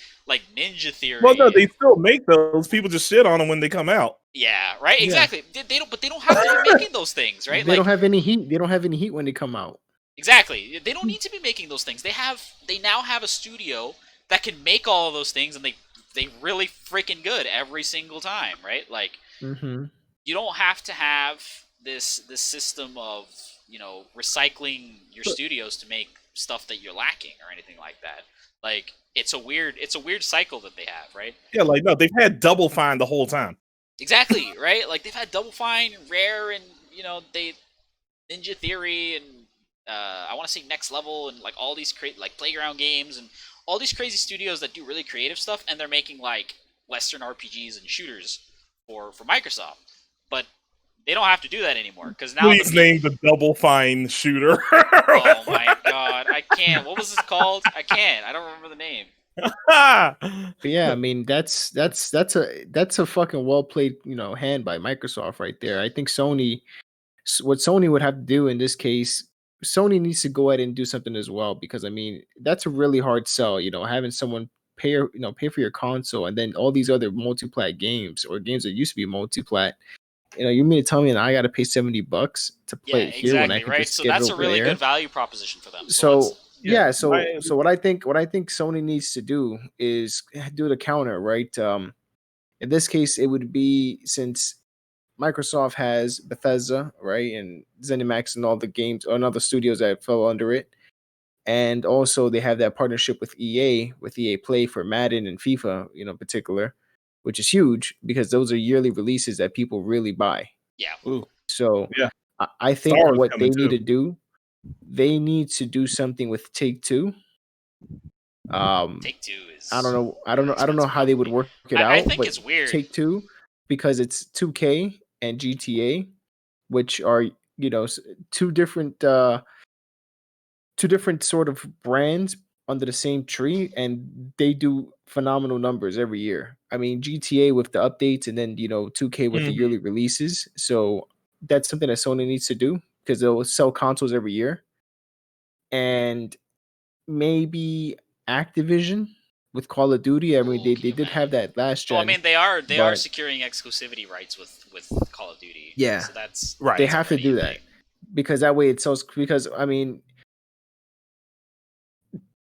Ninja Theory. Well, no, they still make those. People just shit on them when they come out. Yeah, right. Exactly. Yeah. They don't have to be making those things, right? They don't have any heat. They don't have any heat when they come out. Exactly. They don't need to be making those things. They now have a studio that can make all of those things, and they really freaking good every single time, right? Like, you don't have to have this system of recycling your studios to make stuff that you're lacking or anything like that. Like it's a weird cycle that they have, right? Yeah, like no, they've had Double Fine the whole time. Exactly, right? Like they've had Double Fine, Rare, and they Ninja Theory and I want to say Next Level and like all these like Playground Games and all these crazy studios that do really creative stuff, and they're making like Western RPGs and shooters for Microsoft. But they don't have to do that anymore because now. Please name the Double Fine shooter. Oh my god, I can't. What was this called? I can't. I don't remember the name. But yeah, I mean that's a fucking well played hand by Microsoft right there. I think what Sony would have to do in this case, Sony needs to go ahead and do something as well, because I mean that's a really hard sell. Having someone pay for your console and then all these other multi-plat games or games that used to be multi-plat. You mean to tell me that I got to pay $70 to play it here when I can right? just So get that's it a over really there? good value proposition for them. So what I think Sony needs to do is do the counter, right? In this case, it would be, since Microsoft has Bethesda, right, and ZeniMax and all the games or other studios that fell under it, and also they have that partnership with EA Play for Madden and FIFA, in particular, which is huge because those are yearly releases that people really buy. Yeah. Ooh. So yeah, I think what they need to do, they need to do something with Take-Two. Take-Two is. I don't know how they would work it out. I think it's weird. Take-Two, because it's 2K and GTA, which are two different sort of brands under the same tree, and they do phenomenal numbers every year. I mean, GTA with the updates, and then 2K with the yearly releases. So that's something that Sony needs to do, because they'll sell consoles every year. And maybe Activision with Call of Duty. I mean, they did have that last gen. Well, I mean, they are securing exclusivity rights with Call of Duty. Yeah, so that's right. They have to do that because that way it sells. Because I mean,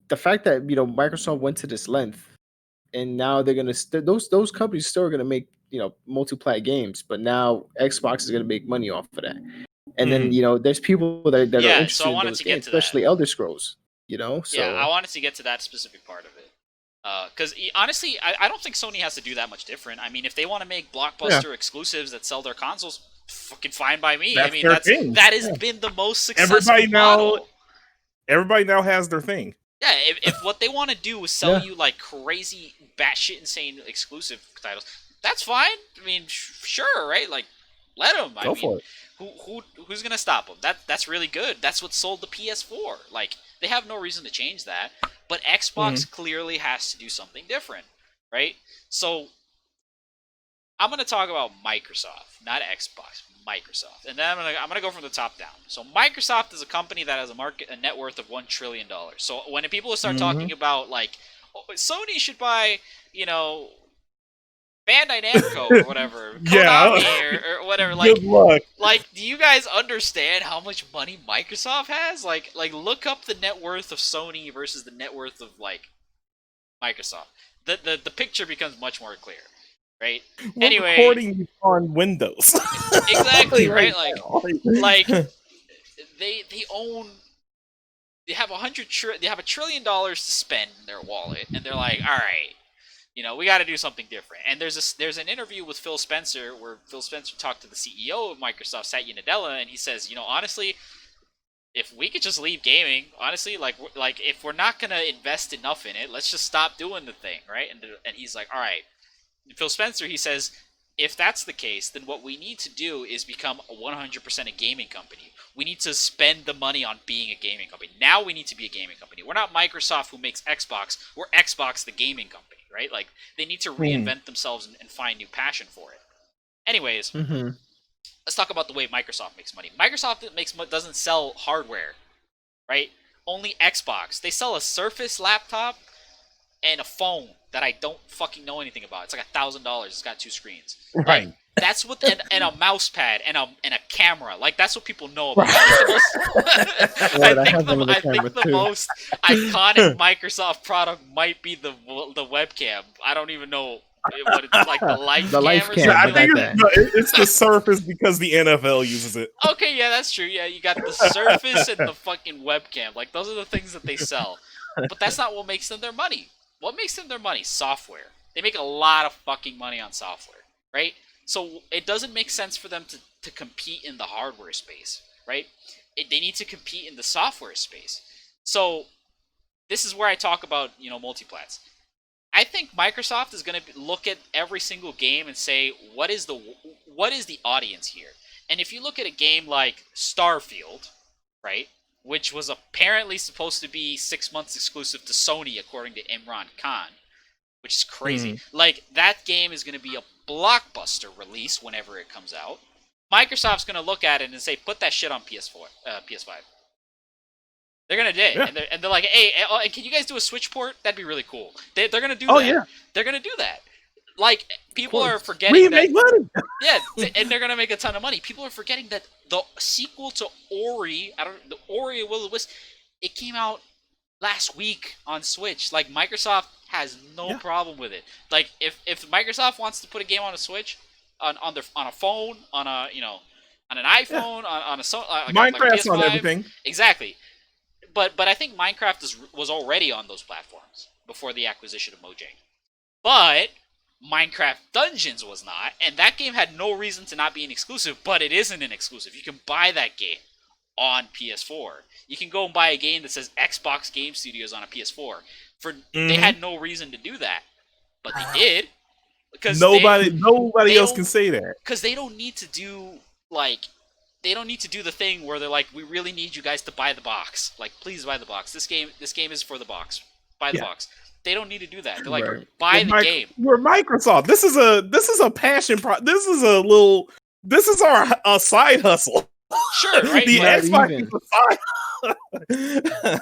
the fact that Microsoft went to this length, and now they're gonna those companies still are gonna make multi-plat games, but now Xbox is gonna make money off of that. And then there's people that are interested in those games, especially Elder Scrolls. So yeah, I wanted to get to that specific part of it. Because honestly, I don't think Sony has to do that much different. I mean, if they want to make blockbuster exclusives that sell their consoles, fucking fine by me. That's I mean, that has been the most successful model. Everybody now has their thing. Yeah, if what they want to do is sell you like crazy, batshit insane exclusive titles, that's fine. I mean, sure, right? Like, let them. Go for it. Who's gonna stop them? That's really good. That's what sold the PS4. Like, they have no reason to change that. But Xbox clearly has to do something different, right? So I'm gonna talk about Microsoft, not Xbox. Microsoft, and then I'm gonna go from the top down. So Microsoft is a company that has a net worth of $1 trillion. So when people start talking about like, Sony should buy, Bandai Namco or whatever, Konami or whatever. Like, good luck. Like, do you guys understand how much money Microsoft has? Like look up the net worth of Sony versus the net worth of like Microsoft. The picture becomes much more clear. Right. We're anyway, recording on Windows. Exactly. Right. Like they own. They have $1 trillion to spend in their wallet, and they're like, all right, we got to do something different. And there's an interview with Phil Spencer where Phil Spencer talked to the CEO of Microsoft, Satya Nadella, and he says, honestly, if we could just leave gaming, honestly, like if we're not gonna invest enough in it, let's just stop doing the thing, right? And he's like, all right. Phil Spencer, he says, if that's the case, then what we need to do is become 100% a gaming company. We need to spend the money on being a gaming company. Now we need to be a gaming company. We're not Microsoft who makes Xbox. We're Xbox, the gaming company, right? Like, they need to reinvent themselves and find new passion for it. Anyways, let's talk about the way Microsoft makes money. Microsoft doesn't sell hardware, right? Only Xbox. They sell a Surface laptop and a phone that I don't fucking know anything about. It's like $1,000. It's got 2 screens. Right. Like, that's what, and a mouse pad and a camera. Like, that's what people know about. I think the most iconic Microsoft product might be the webcam. I don't even know what it's like the life The cam life or cam, something I like think that. it's the Surface because the NFL uses it. Okay, yeah, that's true. Yeah, you got the Surface and the fucking webcam. Like, those are the things that they sell. But that's not what makes them their money. What makes them their money? Software. They make a lot of fucking money on software, right? So it doesn't make sense for them to compete in the hardware space, right? They need to compete in the software space. So this is where I talk about, multiplats. I think Microsoft is going to look at every single game and say, what is the audience here? And if you look at a game like Starfield, right, which was apparently supposed to be 6 months exclusive to Sony, according to Imran Khan, which is crazy. Like, that game is going to be a blockbuster release whenever it comes out. Microsoft's going to look at it and say, put that shit on PS5. They're going to do it. Yeah. And they're like, hey, can you guys do a Switch port? That'd be really cool. They're going to do that. Yeah. They're going to do that. Like, people are forgetting we make money. Yeah, and they're going to make a ton of money. People are forgetting that the sequel to Ori, the Ori and Will of the Wisp, it came out last week on Switch. Like, Microsoft has no problem with it. Like, if Microsoft wants to put a game on a Switch, on a phone, on a on an iPhone, on a Minecraft's like on everything. Exactly. But I think Minecraft was already on those platforms before the acquisition of Mojang. But Minecraft Dungeons was not, and that game had no reason to not be an exclusive, but it isn't an exclusive. You can buy that game on PS4. You can go and buy a game that says Xbox Game Studios on a PS4. They had no reason to do that, but they did. Because nobody else can say that. Because they don't need to do the thing where they're like, we really need you guys to buy the box. Like, please buy the box. This game is for the box. Buy the box. They don't need to do that. They're like, buy the game. We're Microsoft. This is a passion this is our side hustle. Sure, right? The Xbox is a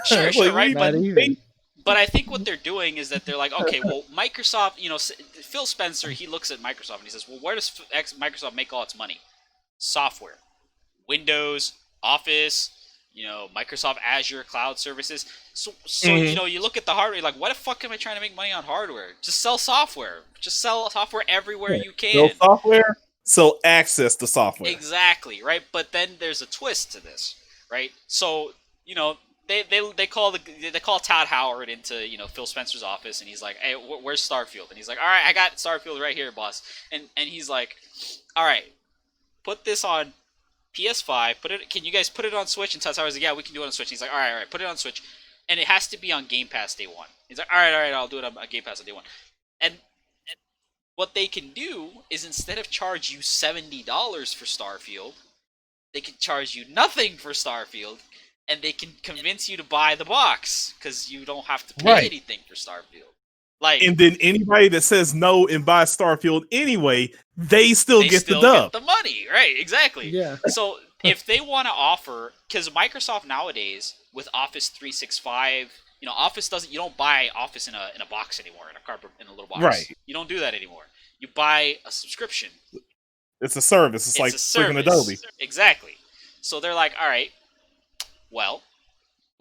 side. Sure, right? But I think what they're doing is that they're like, okay, well, Microsoft, Phil Spencer, he looks at Microsoft and he says, well, where does Microsoft make all its money? Software. Windows, Office, Microsoft Azure cloud services. So you look at the hardware, you're like, what the fuck am I trying to make money on hardware? Just sell software. Just sell software everywhere you can. Sell software, sell access to software. Exactly, right? But then there's a twist to this, right? So, they call Todd Howard into Phil Spencer's office, and he's like, hey, where's Starfield? And he's like, all right, I got Starfield right here, boss. And he's like, all right, put this on PS5. Can you guys put it on Switch? And Todd Howard's like, yeah, we can do it on Switch. He's like, all right, put it on Switch, and it has to be on Game Pass day one. He's like, all right, I'll do it on Game Pass on day one. And what they can do is, instead of charge you $70 for Starfield, they can charge you nothing for Starfield. And they can convince you to buy the box because you don't have to pay anything for Starfield. And then anybody that says no and buys Starfield anyway, they still get the dub. Get the money, right? Exactly. Yeah. So if they want to offer, because Microsoft nowadays with Office 365, Office you don't buy Office in a box anymore, in a little box. Right. You don't do that anymore. You buy a subscription. It's a service. It's like freaking Adobe. Exactly. So they're like, all right. Well,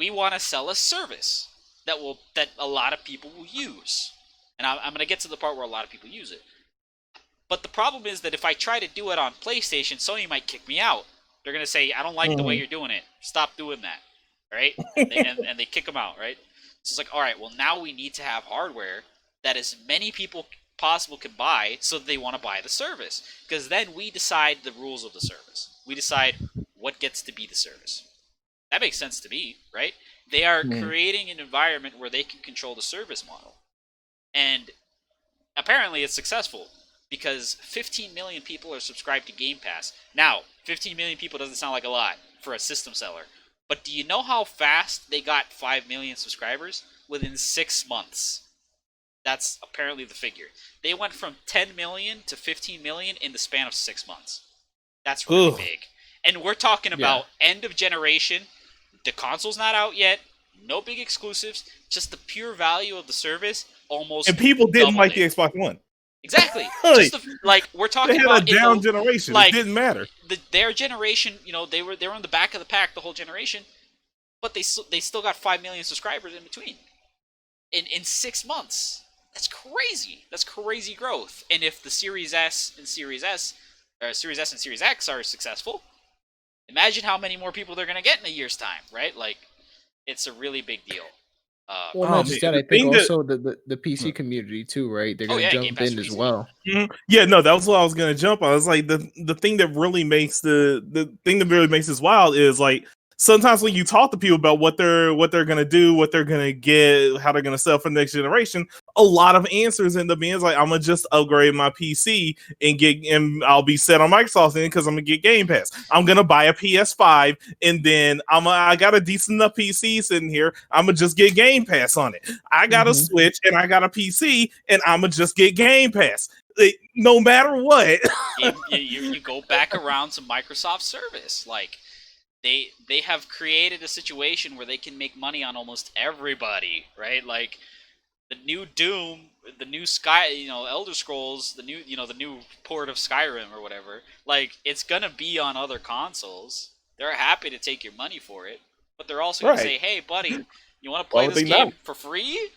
we want to sell a service that a lot of people will use. And I'm going to get to the part where a lot of people use it. But the problem is that if I try to do it on PlayStation, Sony might kick me out. They're going to say, I don't like the way you're doing it. Stop doing that. Right? and they kick them out, right? So it's like, all right, well, now we need to have hardware that as many people possible can buy so they want to buy the service. Because then we decide the rules of the service. We decide what gets to be the service. That makes sense to me, right? They are creating an environment where they can control the service model. And apparently it's successful because 15 million people are subscribed to Game Pass. Now, 15 million people doesn't sound like a lot for a system seller. But do you know how fast they got 5 million subscribers? Within 6 months. That's apparently the figure. They went from 10 million to 15 million in the span of 6 months. That's really big. And we're talking about end of generation. The console's not out yet. No big exclusives. Just the pure value of the service almost. And people didn't like the Xbox One. Exactly. We're talking they had about a down generation. It didn't matter. Their generation, they were on the back of the pack the whole generation, but they still got 5 million subscribers in between. In 6 months. That's crazy. That's crazy growth. And if the Series S and Series S and Series X are successful, imagine how many more people they're going to get in a year's time, right? Like, it's a really big deal. Well, not just that. I think also the PC community too, right? They're gonna jump in as well. Mm-hmm. Yeah, no, that was what I was gonna jump on. It's like the thing that really makes the thing that really makes this wild is like sometimes when you talk to people about what they're gonna do, what they're gonna get, how they're gonna sell for the next generation, a lot of answers end up being like, I'm gonna just upgrade my PC and I'll be set on Microsoft because I'm gonna get Game Pass. I'm gonna buy a PS5 and then I got a decent enough PC sitting here. I'm gonna just get Game Pass on it. I got a Switch and I got a PC and I'm gonna just get Game Pass. No matter what. you go back around to Microsoft service. Like, they have created a situation where they can make money on almost everybody, right? Like, the new Doom, the new Elder Scrolls, the new port of Skyrim or whatever, like, it's gonna be on other consoles. They're happy to take your money for it, but they're also gonna say, hey, buddy, you want to play this game for free?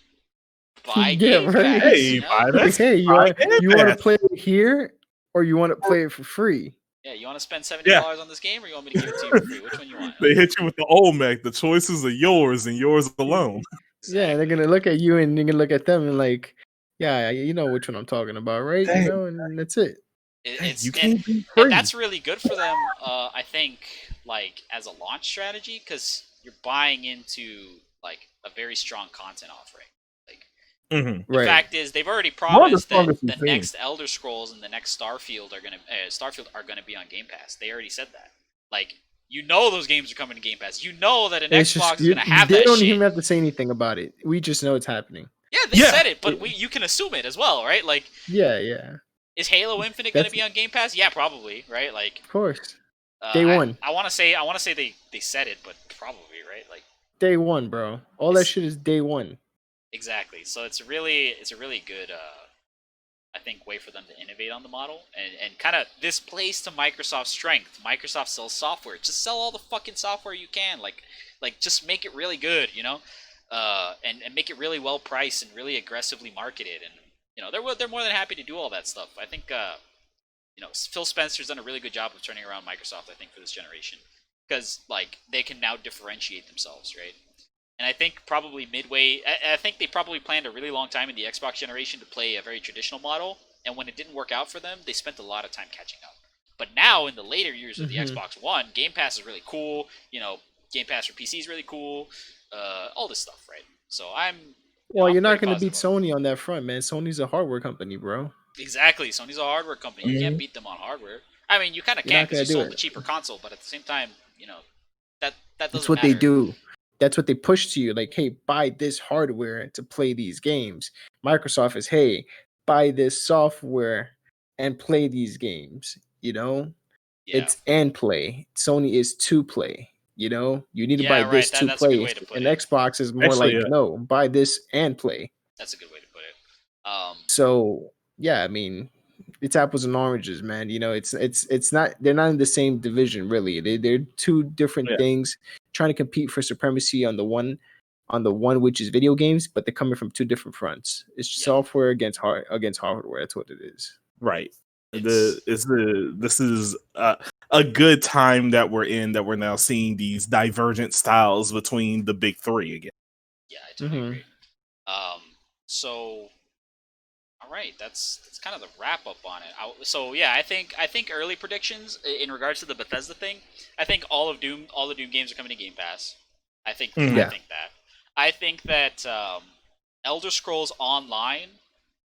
Buy Game Pass. Hey, buy this. Hey, you want to play it here, or you want to play it for free? Yeah, you want to spend $70 on this game, or you want me to give it to you for free? Which one you want? They hit you with the Olmec. The choices are yours and yours alone. Yeah, they're gonna look at you and you're gonna look at them and like, yeah, you know which one I'm talking about, right? Dang. You know, and that's it. And that's really good for them. I think, like, as a launch strategy, because you're buying into like a very strong content offering. The fact is, they've already promised that the next Elder Scrolls and the next Starfield are gonna be on Game Pass. They already said that. Like, you know, those games are coming to Game Pass. You know that an Xbox is gonna have that shit. They don't even have to say anything about it. We just know it's happening. Yeah, they said it, but you can assume it as well, right? Like, yeah. Is Halo Infinite gonna be on Game Pass? Yeah, probably, right? Like, of course. Day one. I want to say they said it, but probably, right? Like, day one, bro. All that shit is day one. Exactly. So it's a really good, I think, way for them to innovate on the model and kind of this plays to Microsoft's strength. Microsoft sells software. Just sell all the fucking software you can. Like just make it really good, you know, and make it really well priced and really aggressively marketed. And you know, they're more than happy to do all that stuff. I think you know, Phil Spencer's done a really good job of turning around Microsoft, I think, for this generation, because like they can now differentiate themselves, right? And I think probably midway, I think they probably planned a really long time in the Xbox generation to play a very traditional model, and when it didn't work out for them, they spent a lot of time catching up. But now, in the later years of the Xbox One, Game Pass is really cool. You know, Game Pass for PC is really cool. All this stuff, right? So you're not going to beat Sony on that front, man. Sony's a hardware company, bro. Exactly. Sony's a hardware company. You can't beat them on hardware. I mean, you kind of can because you sold the cheaper console, but at the same time, you know, that doesn't That's what matter. they do. That's what they push to you. Like, hey, buy this hardware to play these games. Microsoft is, hey, buy this software and play these games. You know, it's and play. Sony is to play. You know, you need to buy this to play. And Xbox is more no, buy this and play. That's a good way to put it. So yeah, I mean, it's apples and oranges, man. You know, it's not. They're not in the same division, really. They're two different things, trying to compete for supremacy on the one which is video games, but they're coming from two different fronts. It's software against hardware. That's what it is. Right. This is a good time that we're in, that we're now seeing these divergent styles between the big three again. Yeah, I totally agree. So, all right, that's kind of the wrap up on it. So yeah, I think early predictions in regards to the Bethesda thing. I think all the Doom games are coming to Game Pass. I think that. I think that Elder Scrolls Online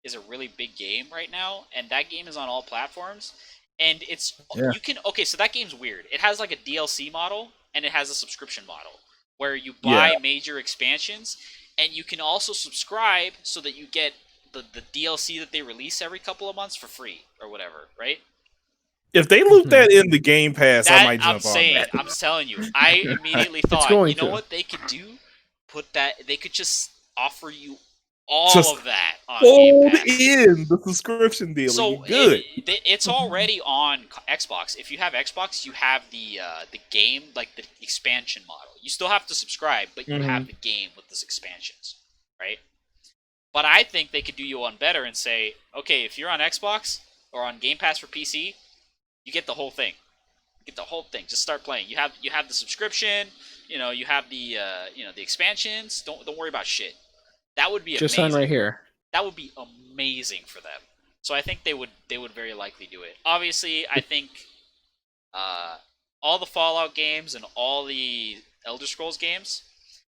is a really big game right now, and that game is on all platforms. And you can so that game's weird. It has like a DLC model and it has a subscription model where you buy major expansions, and you can also subscribe so that you get the DLC that they release every couple of months for free or whatever, right? If they loop that in the Game Pass, I might jump on that. I'm telling you, I immediately thought, you know what they could do? They could just offer you all of that on Game Pass. In the subscription deal. So good. It's already on Xbox. If you have Xbox, you have the game, like the expansion model. You still have to subscribe, but you have the game with these expansions, right? But I think they could do you one better and say, okay, if you're on Xbox or on Game Pass for PC, you get the whole thing. Get the whole thing. Just start playing. You have the subscription. You have the the expansions. Don't worry about shit. That would be amazing. Just sign right here. That would be amazing for them. So I think they would very likely do it. Obviously, I think all the Fallout games and all the Elder Scrolls games,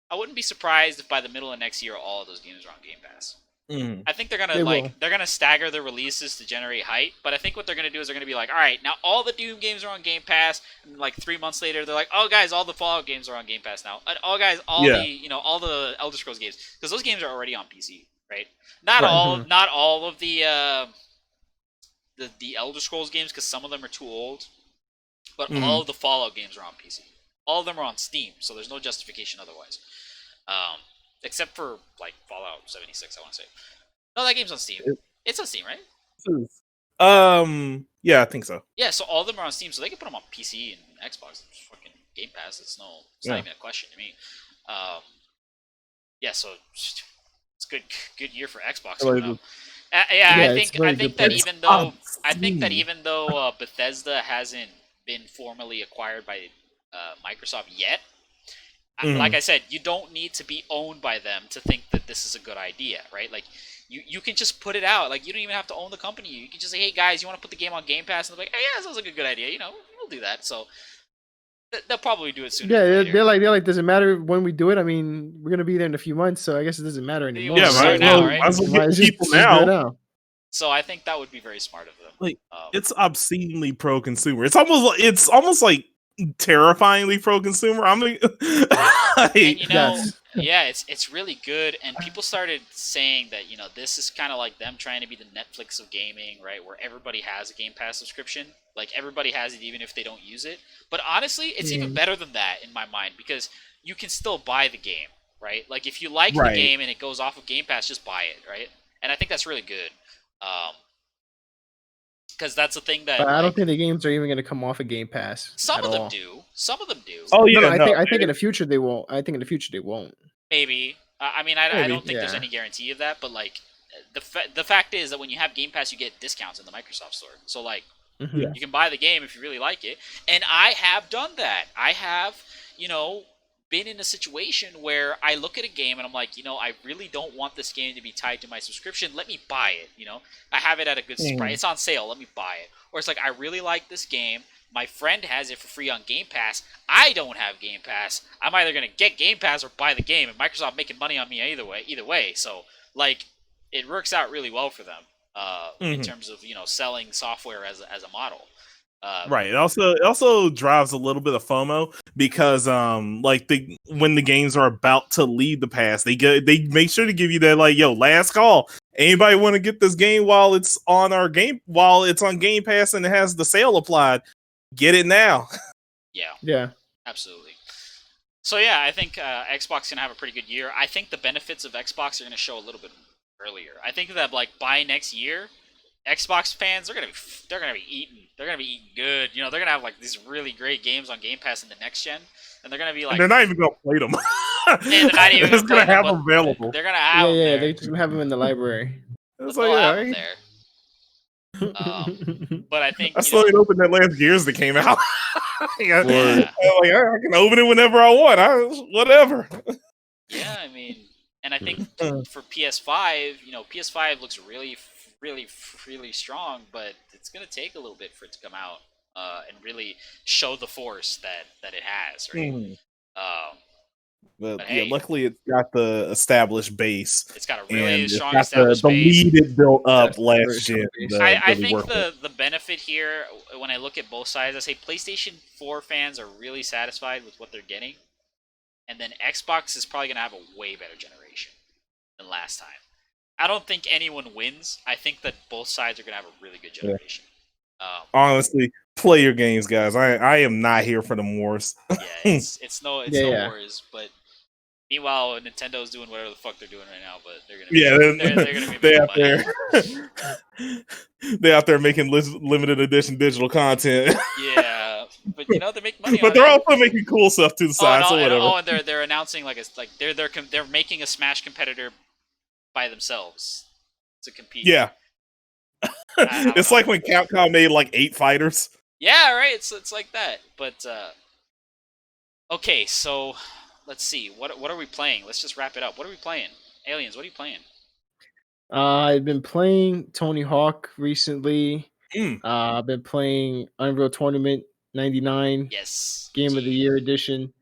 I wouldn't be surprised if by the middle of next year all of those games are on Game Pass. I think they're gonna stagger their releases to generate hype, but I think what they're gonna do is they're gonna be like, all right, now all the Doom games are on Game Pass, and like 3 months later they're like, oh guys, all the Fallout games are on Game Pass now, and all the Elder Scrolls games, because those games are already on PC, right? Not all of the Elder Scrolls games, because some of them are too old, but all of the Fallout games are on PC. All of them are on Steam, so there's no justification otherwise. Except for, like, Fallout 76, I want to say. No, that game's on Steam. It's on Steam, right? Yeah, I think so. Yeah, so all of them are on Steam, so they can put them on PC and Xbox. It's fucking Game Pass. It's not even a question to me. Yeah, so it's good year for Xbox. I think that even though Bethesda hasn't been formally acquired by Microsoft yet, like I said, you don't need to be owned by them to think that this is a good idea, right? Like, you can just put it out. Like, you don't even have to own the company. You can just say, hey, guys, you want to put the game on Game Pass? And they're like, hey, yeah, that sounds like a good idea. We'll do that. So they'll probably do it soon. Yeah, they're like, does it matter when we do it? I mean, we're going to be there in a few months, so I guess it doesn't matter anymore. Yeah, right? So I think that would be very smart of them. Like, it's obscenely pro-consumer. It's almost like terrifyingly pro-consumer. I mean, it's really good, and people started saying that this is kind of like them trying to be the Netflix of gaming, right? Where everybody has a Game Pass subscription, like everybody has it even if they don't use it. But honestly, it's even better than that in my mind, because you can still buy the game, right? Like if you like the game and it goes off of Game Pass, just buy it, right? And I think that's really good. Because that's the thing that. But I don't think the games are even going to come off of Game Pass. Some of them do. Some of them do. Oh yeah, I think in the future they won't. Maybe. I don't think there's any guarantee of that. But like, the fact is that when you have Game Pass, you get discounts in the Microsoft Store. So like, you can buy the game if you really like it. And I have done that. I have, been in a situation where I look at a game and I'm like, I really don't want this game to be tied to my subscription. Let me buy it, I have it at a good price. It's on sale. Let me buy it. Or it's like, I really like this game. My friend has it for free on Game Pass. I don't have Game Pass. I'm either going to get Game Pass or buy the game. And Microsoft making money on me either way. So, like, it works out really well for them in terms of, selling software as a model. Right. It also drives a little bit of FOMO because when the games are about to leave the pass, they make sure to give you that last call. Anybody want to get this game while it's on Game Pass and it has the sale applied? Get it now. Yeah. Absolutely. So yeah, I think Xbox is gonna have a pretty good year. I think the benefits of Xbox are gonna show a little bit earlier. I think that by next year, Xbox fans they're gonna be eating good. They're gonna have these really great games on Game Pass in the next gen, and they're gonna be like, and they're not even gonna play them. They're not even gonna have them available. They're gonna have them there. They're just gonna have them in the library. It's they'll have them there. But I think I still ain't opened that last Gears that came out. I can open it whenever I want. Whatever. Yeah, and I think for PS5, PS5 looks really, really, really strong, but it's gonna take a little bit for it to come out and really show the force that it has, right? But hey, luckily it's got the established base. It's got a really strong established base. The lead it built up last gen. I think the benefit here, when I look at both sides, I say PlayStation 4 fans are really satisfied with what they're getting, and then Xbox is probably gonna have a way better generation than last time. I don't think anyone wins. I think that both sides are gonna have a really good generation. Honestly, play your games, guys. I am not here for the wars. Yeah, it's no wars, but. Meanwhile, Nintendo's doing whatever the fuck they're doing right now, but they're gonna be out there. They're out there making limited edition digital content. Yeah, but they make money. But they're also making cool stuff to the side. So whatever. And they're announcing they're making a Smash competitor by themselves to compete. Yeah. It's like when Capcom made like 8 fighters. Yeah, right. It's like that. But okay, so let's see. What are we playing? Let's just wrap it up. What are we playing? Aliens, what are you playing? I've been playing Tony Hawk recently. Mm. I've been playing Unreal Tournament 99. Yes. Game of the Year edition.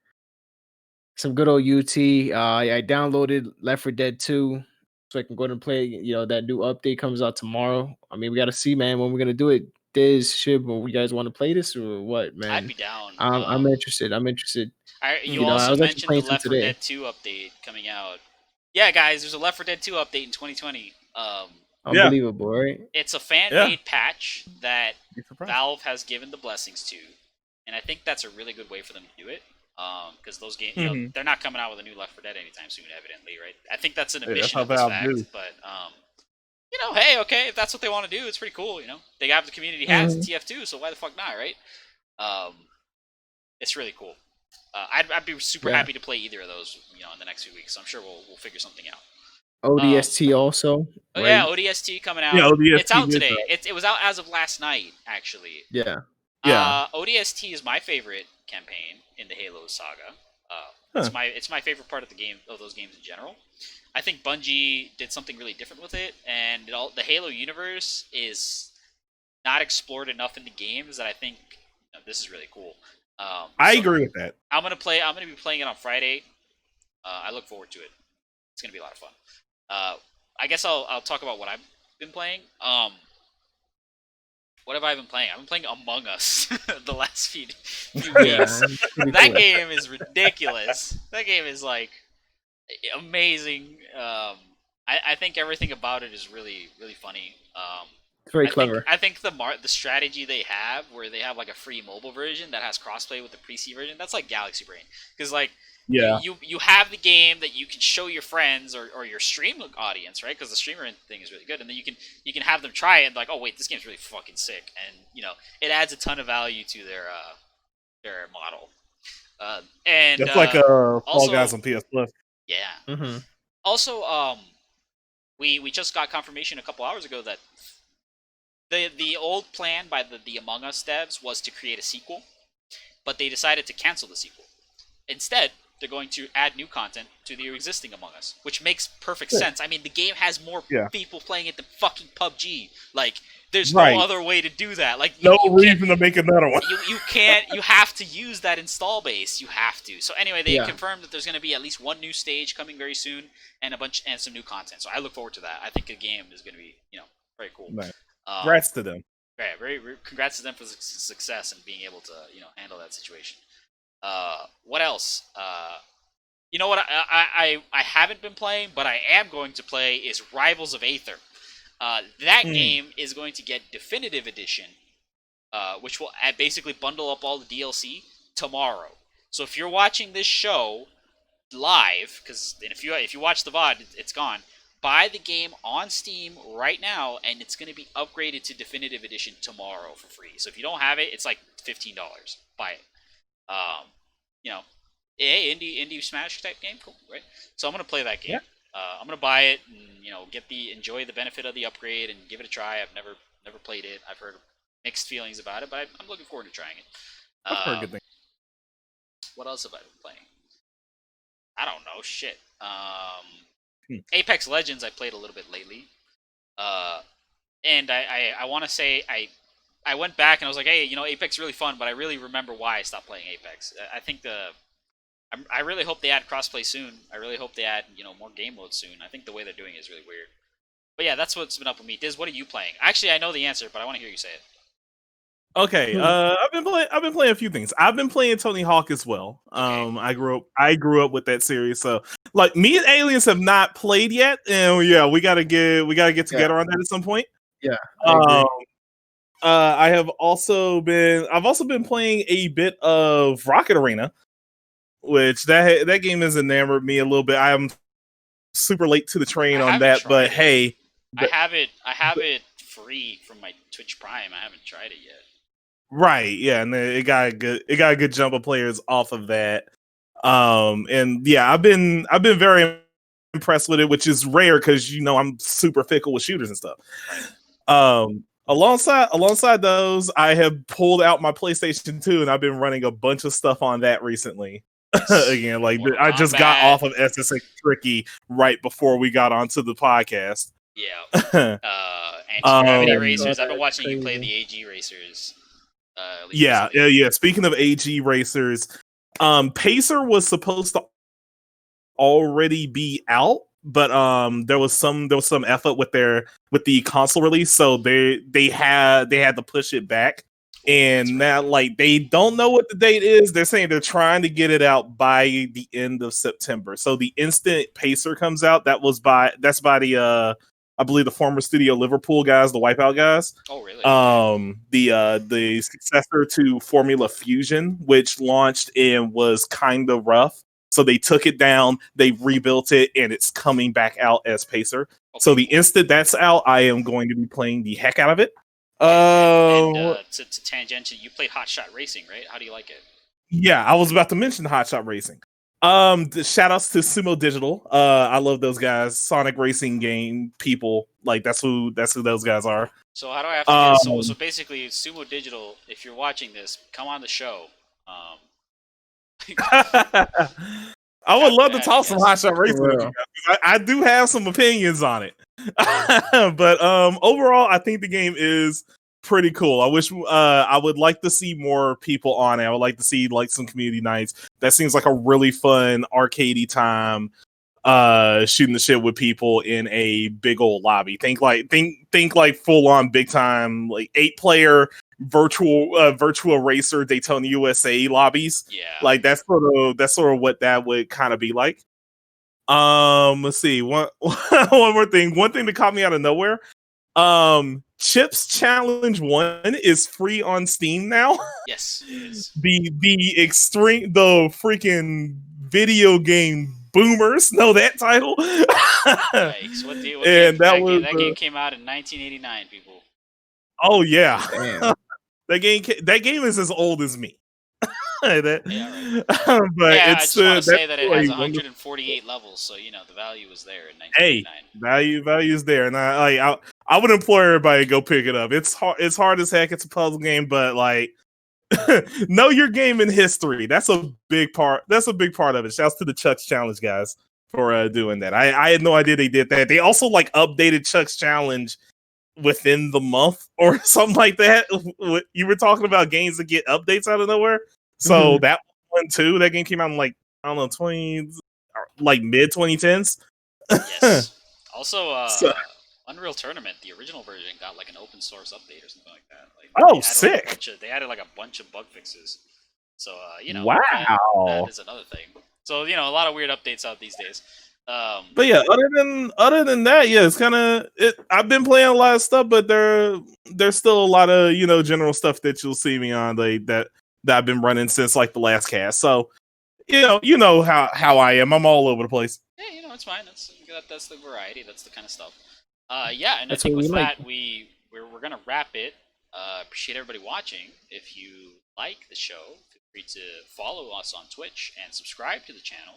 Some good old UT. I downloaded Left 4 Dead 2 so I can go ahead and play. That new update comes out tomorrow. I mean, we got to see, man, when we're gonna do it. Diz, Shib, when you guys want to play this or what, man? I'd be down. I'm interested. You also I was actually mentioned the playing Left 4 today. Dead 2 update coming out. Yeah, guys, there's a Left 4 Dead 2 update in 2020. Unbelievable, right? It's a fan-made patch that Be surprised. Valve has given the blessings to, and I think that's a really good way for them to do it. Because those games, they're not coming out with a new Left 4 Dead anytime soon, evidently, right? I think that's an admission of this fact. But hey, okay, if that's what they want to do, it's pretty cool. They have the community hats at TF2, so why the fuck not, right? It's really cool. I'd be super happy to play either of those, in the next few weeks. So I'm sure we'll figure something out. ODST also. Oh right? yeah, ODST coming out. Yeah, ODST it's out today. It was out as of last night, actually. Yeah. ODST is my favorite campaign in the Halo saga. It's my favorite part of the game, of those games in general. I think Bungie did something really different with it, and the Halo universe is not explored enough in the games that I think this is really cool. I agree with that. I'm gonna be playing it on Friday. I look forward to it. It's gonna be a lot of fun. I guess I'll talk about what I've been playing. What have I been playing? I've been playing Among Us the last few weeks. That game is ridiculous. That game is like amazing. I think everything about it is really, really funny. It's very clever. I think the strategy they have, where they have like a free mobile version that has crossplay with the PC version, that's like Galaxy Brain. Because you have the game that you can show your friends or your stream audience, right? Because the streamer thing is really good, and then you can have them try it and like, oh wait, this game's really fucking sick, and it adds a ton of value to their model. And that's like a Fall Guys on PS Plus. Yeah. Mm-hmm. Also, we just got confirmation a couple hours ago that the old plan by the Among Us devs was to create a sequel, but they decided to cancel the sequel. Instead, they're going to add new content to the existing Among Us, which makes perfect sense. I mean, the game has more people playing it than fucking PUBG. Like, there's no other way to do that. Like, no reason to make another one. You can't. You have to use that install base. You have to. So anyway, they confirmed that there's going to be at least one new stage coming very soon, and some new content. So I look forward to that. I think the game is going to be, very cool. Nice. Congrats to them. Yeah, very congrats to them for the success and being able to, handle that situation. What else? You know what I haven't been playing, but I am going to play is Rivals of Aether. That game is going to get Definitive Edition, which will basically bundle up all the DLC tomorrow. So if you're watching this show live, because if you watch the VOD, it's gone. Buy the game on Steam right now, and it's going to be upgraded to Definitive Edition tomorrow for free. So if you don't have it, it's like $15. Buy it. Indie Smash type game, cool, right? So I'm gonna play that game. I'm gonna buy it and enjoy the benefit of the upgrade and give it a try. I've never played it. I've heard mixed feelings about it, but I'm looking forward to trying it. I've heard good things. What else have I been playing? I don't know. Shit. Apex Legends I played a little bit lately, and I want to say I went back and I was like, hey, Apex is really fun, but I really remember why I stopped playing Apex. I think I really hope they add crossplay soon. I really hope they add, more game modes soon. I think the way they're doing it is really weird. But yeah, that's what's been up with me. Diz, what are you playing? Actually, I know the answer, but I want to hear you say it. Okay, I've been playing a few things. I've been playing Tony Hawk as well. Okay. I grew up with that series, so like me and Aliens have not played yet, and we gotta get together on that at some point. Yeah. I've also been playing a bit of Rocket Arena, which that game has enamored me a little bit. I am super late to the train on that, but hey, I have it free from my Twitch Prime. I haven't tried it yet. Right, yeah, and it got a good jump of players off of that. And yeah, I've been very impressed with it, which is rare because I'm super fickle with shooters and stuff. Alongside those, I have pulled out my PlayStation 2 and I've been running a bunch of stuff on that recently. Again, like I just got off of SSX Tricky right before we got onto the podcast. Yeah. Anti-gravity racers. I've been watching you play the AG racers. Yeah. Speaking of AG racers, Pacer was supposed to already be out, but there was some F up with the console release, so they had to push it back. And now, like, they don't know what the date is. They're saying they're trying to get it out by the end of September. So the instant Pacer comes out, that's by the I believe the former Studio Liverpool guys, the Wipeout guys. Oh, really? The successor to Formula Fusion, which launched and was kind of rough. So they took it down, they rebuilt it, and it's coming back out as Pacer. Okay. So the instant that's out, I am going to be playing the heck out of it. To tangent, you played Hot Shot Racing, right? How do you like it? Yeah, I was about to mention Hot Shot Racing. The shout outs to Sumo Digital. I love those guys. Sonic racing game people. Like that's who those guys are. So how do I have to get so basically Sumo Digital, if you're watching this, come on the show. I would love to talk some Hot Shot Racing with you guys. I do have some opinions on it. But overall I think the game is pretty cool. I wish I would like to see more people on it. I would like to see like some community nights. That seems like a really fun arcadey time shooting the shit with people in a big old lobby. Think like full on big time like 8-player virtual racer Daytona USA lobbies. Yeah. Like that's sort of what that would kind of be like. Let's see. One more thing. One thing that caught me out of nowhere. Chips Challenge 1 is free on Steam now. Yes, it is. The freaking video game boomers know that title. Yikes. That game came out in 1989, people. Oh yeah. That game is as old as me. But it's I just say that it has 148 levels, so the value was there in 1989. Hey, value's there, and I would implore everybody to go pick it up. It's hard as heck. It's a puzzle game, but like, know your game in history. That's a big part. That's a big part of it. Shouts to the Chuck's Challenge guys for doing that. I had no idea they did that. They also like updated Chuck's Challenge within the month or something like that. You were talking about games that get updates out of nowhere. So that one too, that game came out in like, I don't know, mid 2010s. Yes. Also, Unreal Tournament, the original version, got like an open source update or something like that. Like, sick! They added like a bunch of bug fixes. So, wow, that is another thing. So, a lot of weird updates out these days. But yeah, other than that, yeah, it's kind of it. I've been playing a lot of stuff, but there's still a lot of general stuff that you'll see me on that I've been running since like the last cast. So you know how I am. I'm all over the place. Yeah, it's fine. That's the variety. That's the kind of stuff. Yeah, and I think with that we're gonna wrap it. Appreciate everybody watching. If you like the show, feel free to follow us on Twitch and subscribe to the channel.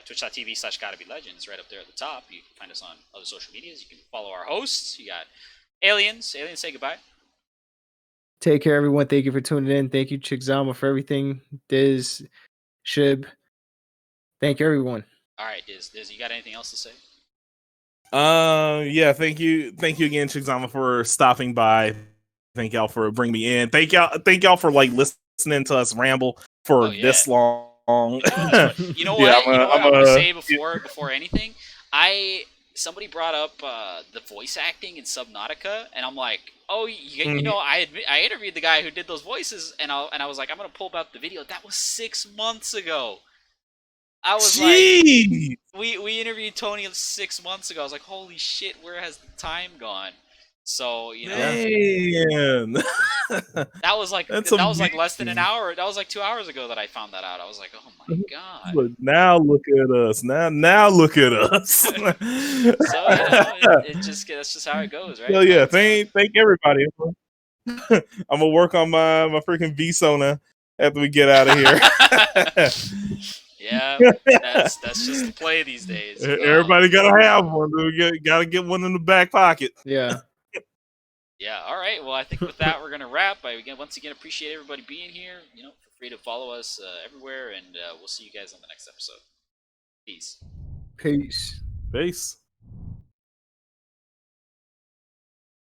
Twitch.tv/GottaBeLegends right up there at the top. You can find us on other social medias. You can follow our hosts. You got Aliens. Aliens, say goodbye. Take care, everyone. Thank you for tuning in. Thank you, Chickzama, for everything. Diz, Shib. Thank you, everyone. All right, Diz, you got anything else to say? Yeah, thank you again, Chickzama, for stopping by. Thank y'all for bringing me in. Thank y'all for like listening to us ramble for this long. You know what? I want to say before anything, somebody brought up the voice acting in Subnautica, and I'm like, I interviewed the guy who did those voices, and I was like, I'm gonna pull up the video. That was 6 months ago. I was like, we interviewed Tony 6 months ago. I was like, holy shit, where has the time gone? So man. that was like less than an hour. That was like 2 hours ago that I found that out. I was like, oh my god. But now look at us. Now look at us. So that's just how it goes, right? Well, yeah. Thank everybody. I'm gonna work on my freaking VSona after we get out of here. Yeah, that's just the play these days. Everybody gotta have one. Dude. Gotta get one in the back pocket. Yeah. Yeah, all right. Well, I think with that, we're going to wrap. I once again appreciate everybody being here. Feel free to follow us everywhere, and we'll see you guys on the next episode. Peace. Peace. Peace.